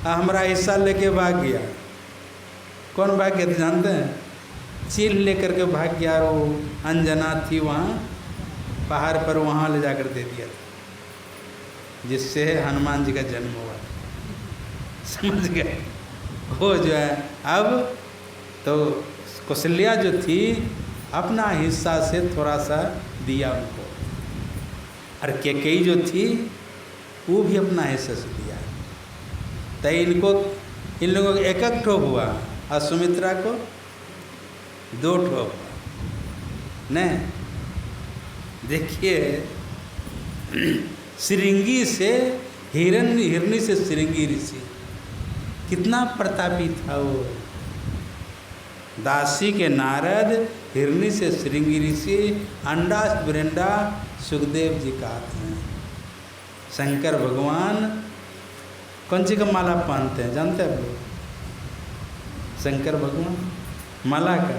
हमारा हिस्सा लेके भाग गया। कौन भाग गया थे जानते हैं? चील लेकर के भाग गया। वो अंजना थी वहाँ पहाड़ पर, वहाँ ले जाकर दे दिया था, जिससे हनुमान जी का जन्म हुआ, समझ गए? वो जो है अब तो कौशल्या जो थी अपना हिस्सा से थोड़ा सा दिया उनको, और कैकेयी जो थी वो भी अपना हिस्सा से दिया। तो इन लोगों को एक ठो हुआ, और सुमित्रा को 2 ठो हुआ। नहीं देखिए, श्रृंगी से हिरणी से श्रृंगी ऋषि कितना प्रतापी था वो। दासी के नारद, हिरणी से श्रृंगी ऋषि, अंडा ब्रंडा सुखदेव जी का हैं। शंकर भगवान कौन सी का माला पहनते हैं जानते हैं आप लोग? शंकर भगवान माला का,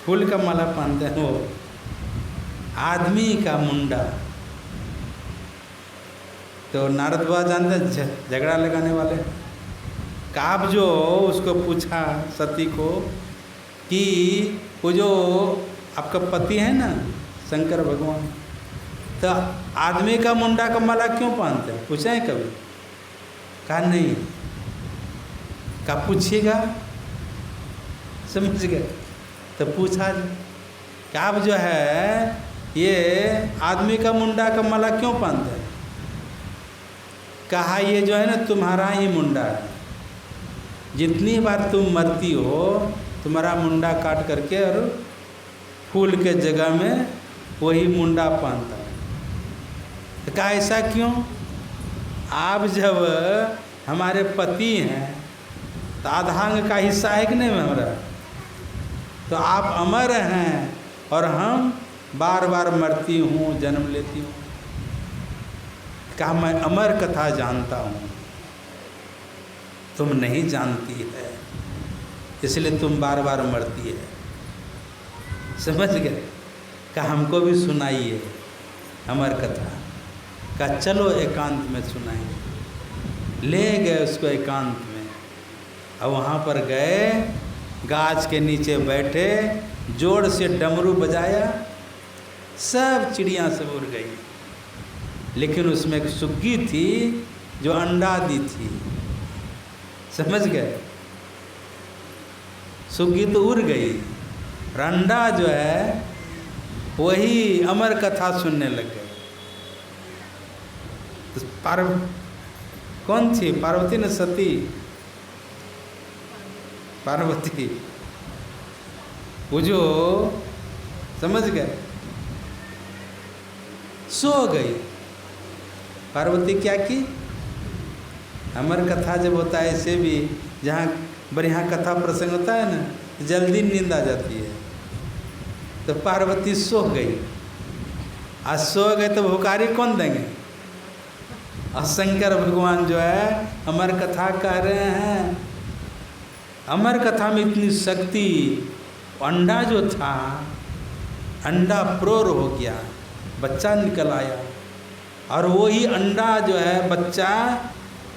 फूल का माला पहनते हैं। वो आदमी का मुंडा, तो नारद बाबा जानते हैं झगड़ा लगाने वाले। काब जो उसको पूछा सती को कि वो जो आपका पति है ना शंकर भगवान, तो आदमी का मुंडा का माला क्यों पहनते हैं, पूछा है कभी? कहा नहीं। कहा पूछिएगा, समझ गए। तो पूछा कि आप जो है ये आदमी का मुंडा का माला क्यों पहनते हैं? कहा ये जो है ना तुम्हारा ही मुंडा है, जितनी बार तुम मरती हो तुम्हारा मुंडा काट करके और फूल के जगह में वही मुंडा पहनता है। तो कहा ऐसा क्यों? आप जब हमारे पति हैं तो आधांग का हिस्सा है कि नहीं हमारा? तो आप अमर हैं और हम बार बार मरती हूँ, जन्म लेती हूँ। कहा मैं अमर कथा जानता हूँ, तुम नहीं जानती है, इसलिए तुम बार बार मरती है। समझ गए? कहा हमको भी सुनाइए अमर कथा। कहा चलो एकांत में सुनाएंगे। ले गए उसको एकांत में, और वहाँ पर गए, गाछ के नीचे बैठे, जोर से डमरू बजाया, सब चिड़ियाँ सब उड़ गई, लेकिन उसमें एक सुग्गी थी जो अंडा दी थी। समझ गए? सुग्गी तो उड़ गई, अंडा जो है वही अमर कथा सुनने लग गए। तो कौन थी? पार्वती न सती? पार्वती। वो जो समझ गए सो गई। पार्वती क्या की? अमर कथा जब होता है ऐसे भी, जहाँ बढ़िया कथा प्रसंग होता है ना, जल्दी नींद आ जाती है। तो पार्वती सो गई। आज सो गए तो भुखारी कौन देंगे? और शंकर भगवान जो है अमर कथा कह रहे हैं। अमर कथा में इतनी शक्ति, अंडा जो था, अंडा प्रोर हो गया, बच्चा निकल आया, और वही अंडा जो है बच्चा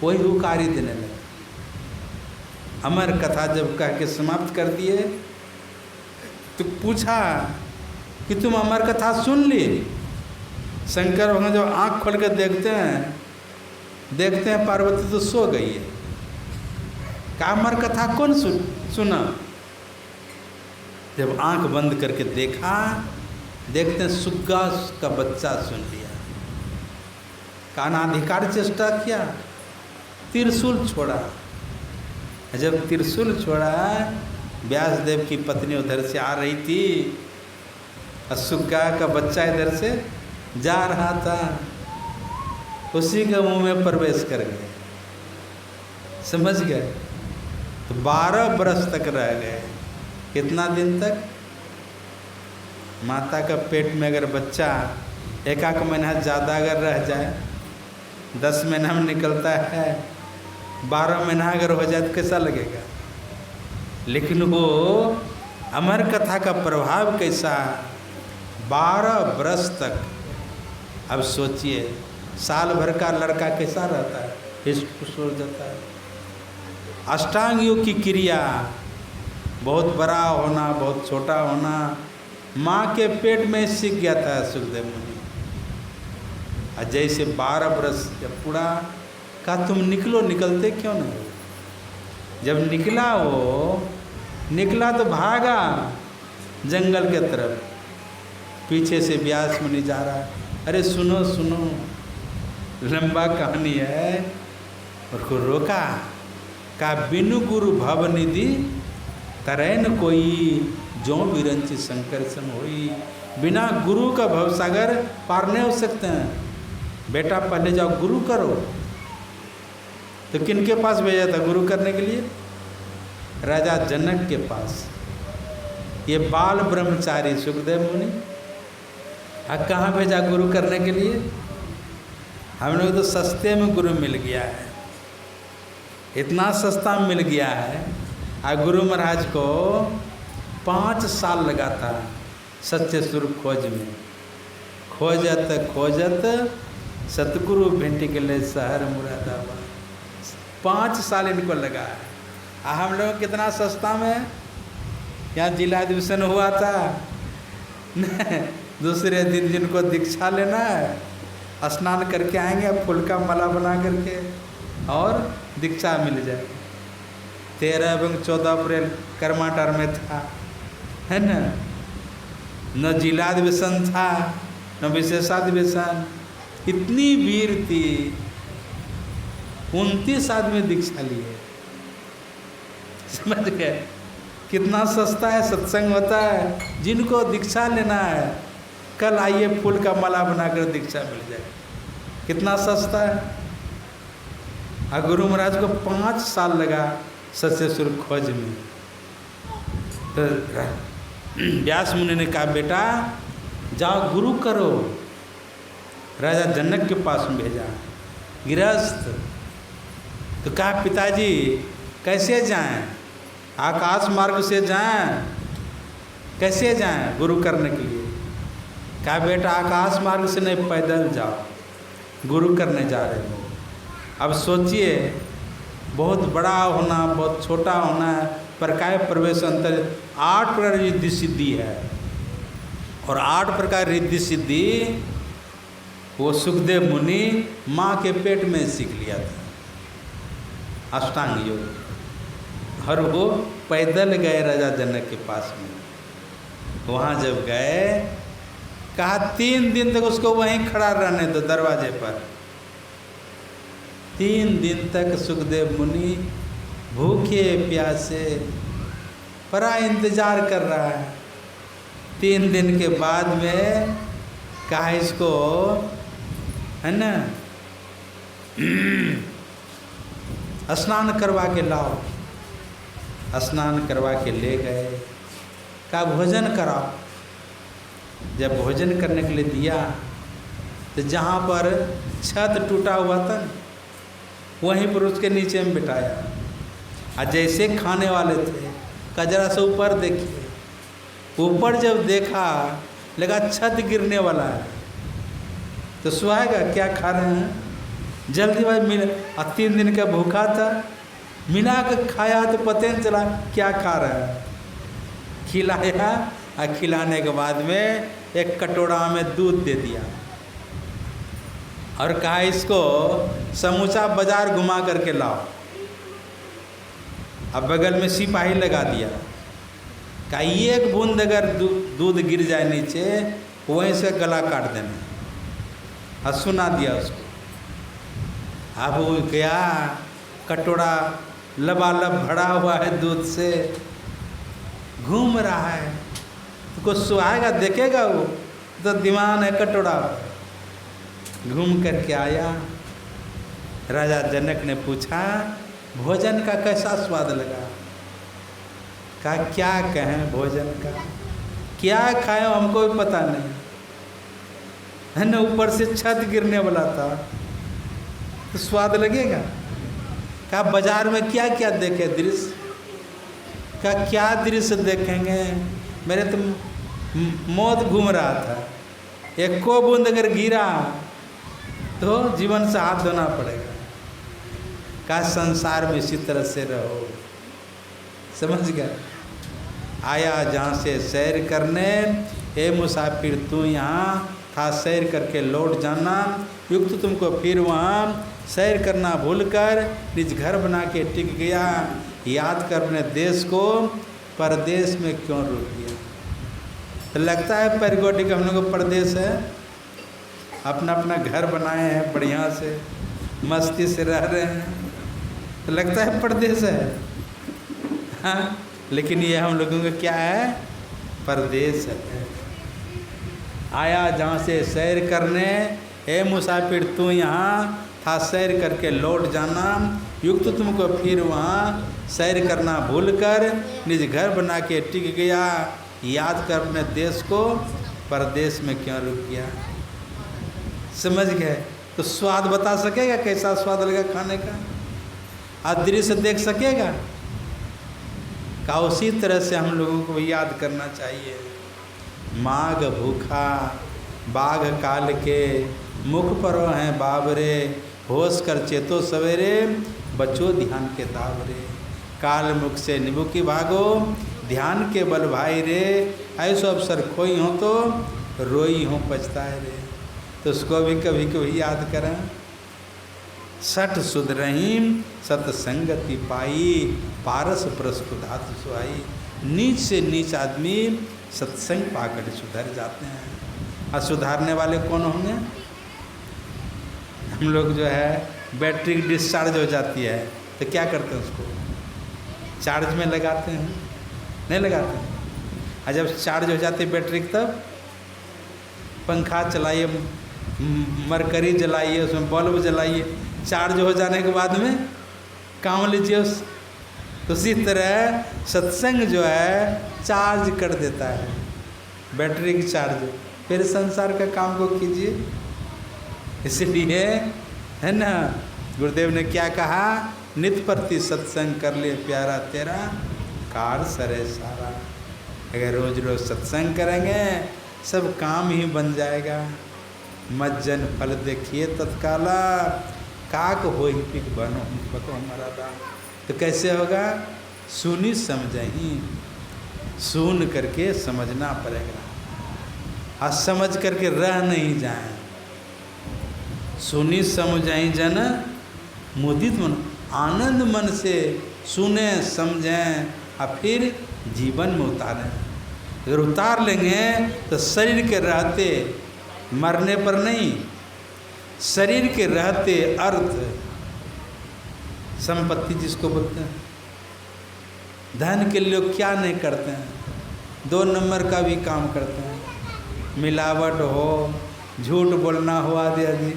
वही हुकारी देने लगा। अमर कथा जब कह के समाप्त कर दिए तो पूछा कि तुम अमर कथा सुन ली? शंकर भगवान जब आँख खोल कर देखते हैं पार्वती तो सो गई है। कहा अमर कथा कौन सुना? जब आँख बंद करके देखा, देखते हैं सुग्गा का बच्चा सुन लिया। कानाधिकार चेष्टा किया, त्रिशूल छोड़ा। जब त्रिशूल छोड़ा, व्यासदेव की पत्नी उधर से आ रही थी और सुग्गा का बच्चा इधर से जा रहा था, उसी के मुंह में प्रवेश कर गए। समझ गए? तो 12 बरस तक रह गए। कितना दिन तक? माता का पेट में अगर बच्चा एक महीना ज़्यादा अगर रह जाए, 10 महीना में निकलता है, 12 महीना अगर हो जाए तो कैसा लगेगा? लेकिन वो अमर कथा का प्रभाव कैसा, 12 बरस तक। अब सोचिए, साल भर का लड़का कैसा रहता है? हिस्ट हो जाता है। अष्टांग योग की क्रिया, बहुत बड़ा होना, बहुत छोटा होना, माँ के पेट में सीख गया था सुखदेव मुनि। और जैसे 12 बरस जब पूरा, कहा तुम निकलो, निकलते क्यों नहीं? जब निकला तो भागा जंगल के तरफ। पीछे से व्यास मुनि जा रहा है, अरे सुनो सुनो, लंबा कहानी है। और को रोका, कहा बिनु गुरु भवनिधि तरैन कोई, जो विरंची शंकर सम होई। बिना गुरु का भवसागर पार नहीं हो सकते हैं। बेटा पहले जाओ गुरु करो। तो किनके पास भेजा था गुरु करने के लिए? राजा जनक के पास। ये बाल ब्रह्मचारी सुखदेव मुनि कहाँ भेजा गुरु करने के लिए? हम लोग तो सस्ते में गुरु मिल गया है, इतना सस्ता मिल गया है। और गुरु महाराज को 5 साल लगा था सत्य स्वरूप खोज में। खोजत सतगुरु भेंट के लिए शहर मुरादाबाद। 5 साल इनको लगा है। हम लोग कितना सस्ता में यहाँ जिला अधिवेशन हुआ था, दूसरे दिन जिनको दीक्षा लेना है, स्नान करके आएंगे फूल का माला बना करके, और दीक्षा मिल जाए। 13 एवं 14 अप्रैल कर्माटर में था, है ना। न जिलाधिवेशन था न विशेषाधिवेशन, इतनी भीड़ थी। 29 आदमी दीक्षा लिए। समझ गए कितना सस्ता है सत्संग होता है। जिनको दीक्षा लेना है कल आइए, फूल का माला बनाकर दीक्षा मिल जाए। कितना सस्ता है। और गुरु महाराज को 5 साल लगा सत्सुर खोज में। तो व्यास मुनि ने कहा बेटा जाओ गुरु करो। राजा जनक के पास में भेजा गृहस्थ। तो कहा पिताजी कैसे जाएं, आकाश मार्ग से जाएं, कैसे जाएं गुरु करने के लिए। कहा बेटा आकाश मार्ग से नहीं, पैदल जाओ, गुरु करने जा रहे हो। अब सोचिए बहुत बड़ा होना बहुत छोटा होना पर काय प्रवेश अंतर 8 प्रकार रिद्धि सिद्धि है। और 8 प्रकार रिद्धि सिद्धि वो सुखदेव मुनि माँ के पेट में सीख लिया था, अष्टांग योग। और वो पैदल गए राजा जनक के पास में। वहाँ जब गए कहा 3 दिन तक उसको वहीं खड़ा रहने दो दरवाजे पर। 3 दिन तक सुखदेव मुनि भूखे प्यासे बड़ा इंतजार कर रहा है। 3 दिन के बाद में कहा इसको, है ना, स्नान करवा के लाओ। स्नान करवा के ले गए। कहा भोजन कराओ। जब भोजन करने के लिए दिया तो जहाँ पर छत टूटा हुआ था वहीं पर उसके नीचे में बिठाया। और जैसे खाने वाले थे कहा जरा से ऊपर देखिए। ऊपर जब देखा लगा छत गिरने वाला है। तो सुहाएगा क्या खा रहे हैं, जल्दी भाई मिला। और 3 दिन का भूखा था, मिला के खाया तो पता नहीं चला क्या खा रहा है। खिलाया और खिलाने के बाद में एक कटोरा में दूध दे दिया और कहा इसको समूचा बाजार घुमा करके लाओ। अब बगल में सिपाही लगा दिया। कहा एक बूंद अगर दूध गिर जाए नीचे वहीं से गला काट देना। और सुना दिया उसको। अब वो गया, कटोरा लबालब भरा हुआ है दूध से, घूम रहा है। तो कुछ सुहाएगा देखेगा वो तो दीवान है कटोरा। घूम करके आया। राजा जनक ने पूछा भोजन का कैसा स्वाद लगा। कहा क्या कहें भोजन का, क्या खाए हमको भी पता नहीं, है ना। ऊपर से छत गिरने वाला था तो स्वाद लगेगा। कहा बाजार में क्या क्या देखे दृश्य। कहा क्या दृश्य देखेंगे, मेरे तो मौत घूम रहा था। एक को बूंद अगर गिरा तो जीवन से हाथ धोना पड़ेगा। कहा संसार में इसी तरह से रहो। समझ गया। आया जहाँ से सैर करने, ए मुसाफिर तू यहाँ था सैर करके लौट जाना। युक्त तुमको फिर वहाँ सैर करना भूलकर निज घर बना के टिक गया। याद कर अपने देश को, परदेश में क्यों रुक गया। तो लगता है पैरगोटिक हम लोग को परदेश है, अपना अपना घर बनाए हैं, बढ़िया से मस्ती से रह रहे हैं, तो लगता है परदेश है। हाँ, लेकिन ये हम लोगों का क्या है, परदेश है। आया जहाँ से सैर करने, ए मुसाफिर तू यहाँ था सैर करके लौट जाना। युक्त तुमको फिर वहाँ सैर करना भूलकर निज घर बना के टिक गया। याद कर अपने देश को, परदेश में क्यों रुक गया। समझ गए। तो स्वाद बता सकेगा कैसा स्वाद लगा खाने का, दृश्य देख सकेगा। का उसी तरह से हम लोगों को याद करना चाहिए। माघ भूखा बाघ काल के, मुख पर हैं बाबरे, होश कर चेतो सवेरे, बचो ध्यान के तावरे। काल मुख से निबु की भागो, ध्यान के बल भाई रे। ऐसो अवसर खोई हो तो रोई हो पछताए रे। तो उसको भी कभी कभी याद करें, सठ सुध रहीम सतसंगति पाई, पारस प्रस्कुधात सुहाई। नीच से नीच आदमी सत्संग पाकर सुधर जाते हैं। और सुधारने वाले कौन होंगे? हम लोग जो है बैटरी डिस्चार्ज हो जाती है तो क्या करते हैं, उसको चार्ज में लगाते हैं, नहीं लगाते हैं। और जब चार्ज हो जाती है बैटरी तब पंखा चलाइए, मरकरी जलाइए, उसमें बल्ब जलाइए, चार्ज हो जाने के बाद में काम लीजिए उस। तो उसी तरह सत्संग जो है चार्ज कर देता है, बैटरी की चार्ज। फिर संसार का काम को कीजिए। इसलिए है ना, गुरुदेव ने क्या कहा, नित प्रति सत्संग कर ले प्यारा तेरा, कार सरे सारा। अगर रोज रोज सत्संग करेंगे सब काम ही बन जाएगा। मज्जन फल देखिए तत्काला, काक हो ही पिक बनो बको हमारा दा। तो कैसे होगा? सुनी समझही, सुन करके समझना पड़ेगा, और समझ करके रह नहीं जाए। सुनी समझही जन मुदित मन, आनंद मन से सुने समझें और फिर जीवन में उतारें। अगर उतार लेंगे तो शरीर के रहते, मरने पर नहीं, शरीर के रहते अर्थ संपत्ति जिसको बोलते हैं, धन के लिए लोग क्या नहीं करते हैं, 2 नंबर का भी काम करते हैं, मिलावट हो, झूठ बोलना हो आदि आदि।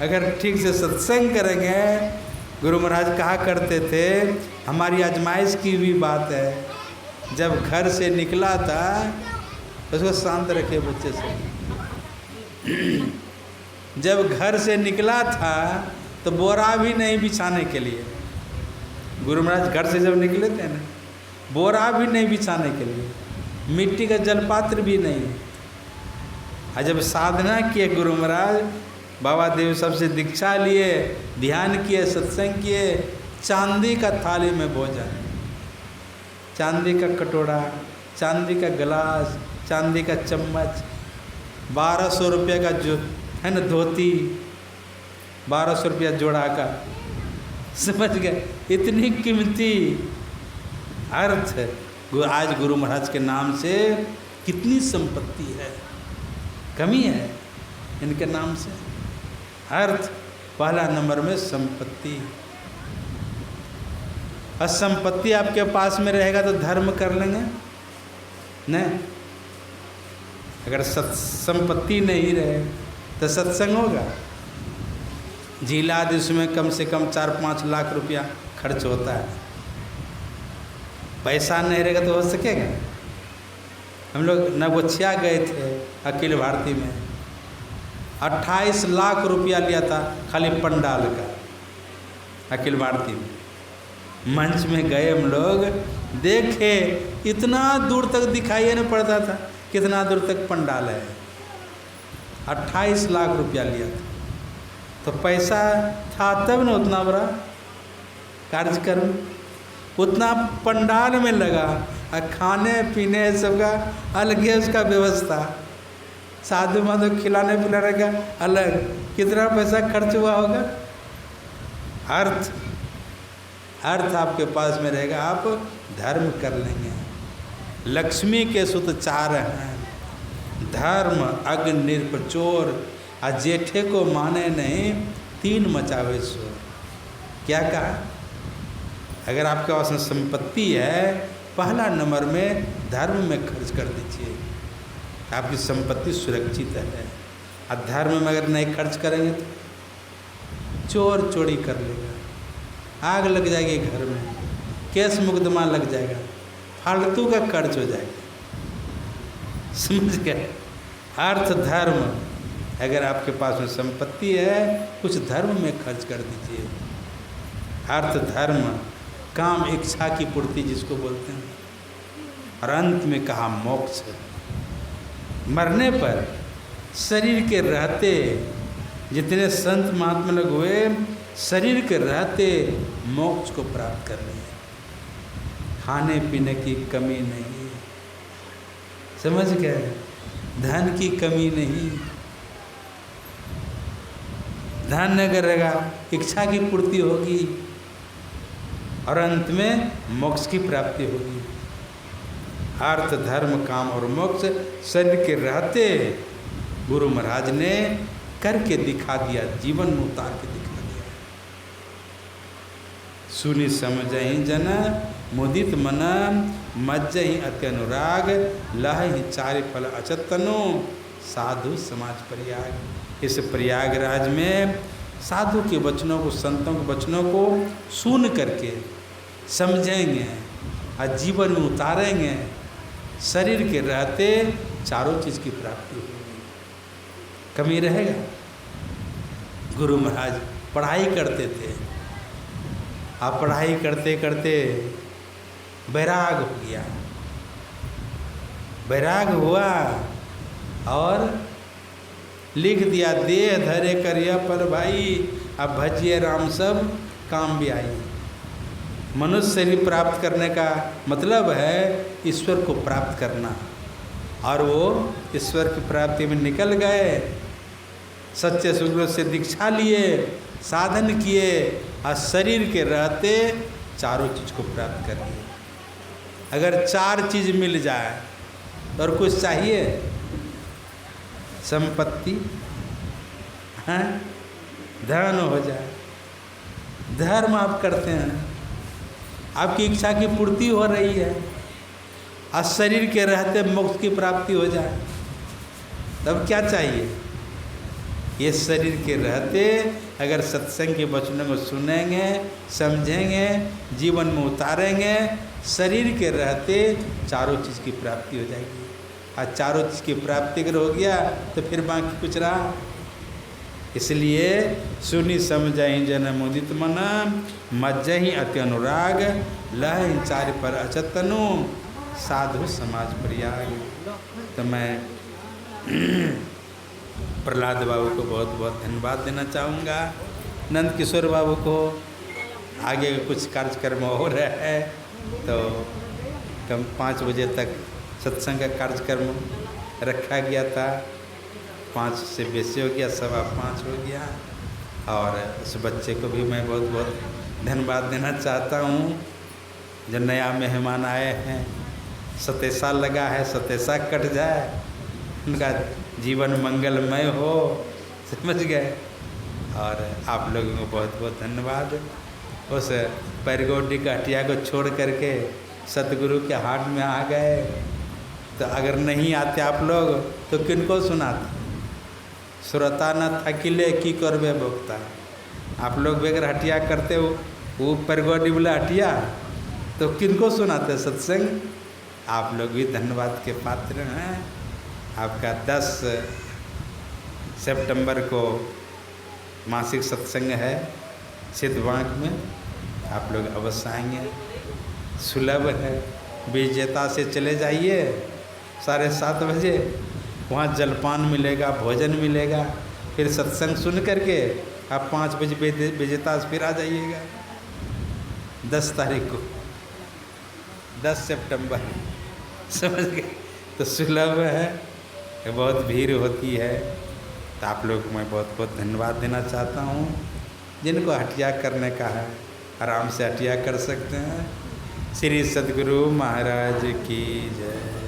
अगर ठीक से सत्संग करेंगे, गुरु महाराज कहा करते थे, हमारी आजमाइश की भी बात है, जब घर से निकला था उसको शांत रखे बच्चे से। जब घर से निकला था तो बोरा भी नहीं बिछाने के लिए, गुरु महाराज घर से जब निकले थे ना, बोरा भी नहीं बिछाने के लिए, मिट्टी का जलपात्र भी नहीं। और जब साधना किए गुरु महाराज, बाबा देव सबसे दीक्षा लिए, ध्यान किए, सत्संग किए, चांदी का थाली में भोजन, चांदी का कटोरा, चांदी का गिलास, चांदी का चम्मच, 1200 रुपये का जो है ना धोती, 1200 रुपया जोड़ा का, समझ गए? इतनी कीमती अर्थ आज गुरु महाराज के नाम से कितनी संपत्ति है, कमी है इनके नाम से। अर्थ पहला नंबर में संपत्ति। और संपत्ति आपके पास में रहेगा तो धर्म कर लेंगे नहीं। अगर संपत्ति नहीं रहे तो सत्संग होगा? जिला आदि उसमें कम से कम 4-5 लाख रुपया खर्च होता है। पैसा नहीं रहेगा तो हो सकेगा? हम लोग नवगछिया गए थे अखिल भारती में, 28 लाख रुपया लिया था खाली पंडाल का, अखिल भारती में। मंच में गए हम लोग, देखे इतना दूर तक दिखाई नहीं पड़ता था कितना दूर तक पंडाल है। 28 लाख रुपया लिया था, तो पैसा था तब ना उतना बड़ा कार्यक्रम, उतना पंडाल में लगा। और खाने पीने सबका अलग है उसका व्यवस्था, साधु माधु खिलाने पिलाने का अलग, कितना पैसा खर्च हुआ होगा। अर्थ आपके पास में रहेगा, आप धर्म कर लेंगे। लक्ष्मी के सुत 4 हैं, धर्म अग्नि निरपचोर, आ जेठे को माने नहीं 3 मचावे शोर। क्या कहा? अगर आपके पास में संपत्ति है, पहला नंबर में धर्म में खर्च कर दीजिए, आपकी संपत्ति सुरक्षित है। और धर्म में अगर नहीं खर्च करेंगे तो चोर चोरी कर लेगा, आग लग जाएगी घर में, केस मुकदमा लग जाएगा, फालतू का खर्च हो जाएगा। समझ गए? अर्थ धर्म, अगर आपके पास में संपत्ति है कुछ धर्म में खर्च कर दीजिए। अर्थ धर्म, काम इच्छा की पूर्ति जिसको बोलते हैं। और अंत में कहा मोक्ष। मरने पर शरीर के रहते, जितने संत महात्मा लोग हुए, शरीर के रहते मोक्ष को प्राप्त कर लिए, खाने पीने की कमी नहीं, समझ गए? धन की कमी नहीं, धन अगर रहेगा इच्छा की पूर्ति होगी और अंत में मोक्ष की प्राप्ति होगी। अर्थ धर्म काम और मोक्ष शरीर के रहते गुरु महाराज ने करके दिखा दिया, जीवन में उतार के दिखा दिया। सुनी समझहि जन मुदित मन मज्जहि अति अनुराग लहि चारि फल अचतनो साधु समाज प्रयाग। इस प्रयागराज में साधु के वचनों को, संतों के वचनों को सुन करके समझेंगे और जीवन में उतारेंगे, शरीर के रहते चारों चीज़ की प्राप्ति होगी, कमी रहेगा। गुरु महाराज पढ़ाई करते थे, आप पढ़ाई करते करते वैराग हो गया, वैराग हुआ और लिख दिया देह धरे करिया पर भाई, अब भजिए राम सब काम भी आई। मनुष्य शरीर प्राप्त करने का मतलब है ईश्वर को प्राप्त करना, और वो ईश्वर की प्राप्ति में निकल गए, सच्चे सुगुरु से दीक्षा लिए, साधन किए और शरीर के रहते चारों चीज़ को प्राप्त कर लिए। अगर चार चीज़ मिल जाए तो और कुछ चाहिए? संपत्ति, हैं, धन हो जाए, धर्म आप करते हैं, आपकी इच्छा की पूर्ति हो रही है, और शरीर के रहते मोक्ष की प्राप्ति हो जाए, तब क्या चाहिए? ये शरीर के रहते अगर सत्संग के वचनों को सुनेंगे, समझेंगे, जीवन में उतारेंगे, शरीर के रहते चारों चीज़ की प्राप्ति हो जाएगी। और चारों चीज़ की प्राप्ति अगर हो गया तो फिर बाकी कुछ रहा। इसलिए सुनी समझहि जन मुदित मन मज्जहि अति अनुराग लहि चारि पर अचतनु साधु समाज प्रयाग। तो मैं प्रहलाद बाबू को बहुत बहुत धन्यवाद देना चाहूँगा, नंद किशोर बाबू को। आगे कुछ कार्यक्रम हो रहा है तो कम 5 बजे तक सत्संग का कार्यक्रम रखा गया था, 5 से बेसी हो गया, 5:15 हो गया। और उस बच्चे को भी मैं बहुत बहुत धन्यवाद देना चाहता हूँ। जो नया मेहमान आए हैं, 27 साल लगा है, 27 कट जाए, उनका जीवन मंगलमय हो, समझ गए। और आप लोगों को बहुत बहुत धन्यवाद। उस पैरगोडी का हटिया को छोड़ करके सतगुरु के हाट में आ गए, तो अगर नहीं आते आप लोग तो किनको सुनाते? सुरता न थकिले की करबे भोक्ता। आप लोग भी अगर हटिया करते हो, वो पैरगोडी बोला हटिया, तो किनको सुनाते सत्संग? आप लोग भी धन्यवाद के पात्र हैं। आपका 10 सितंबर को मासिक सत्संग है सिद्धवांक में, आप लोग अवश्य आएंगे। सुलभ है, विजेता से चले जाइए 7:30 बजे, वहाँ जलपान मिलेगा, भोजन मिलेगा, फिर सत्संग सुन करके आप 5 बजे विजेता से फिर आ जाइएगा। 10 तारीख को, 10 सितंबर, समझ गए। तो सुलभ है, बहुत भीड़ होती है। तो आप लोग को मैं बहुत बहुत धन्यवाद देना चाहता हूँ। जिनको हटिया करने का है आराम से हटिया कर सकते हैं। श्री सद्गुरु महाराज की जय।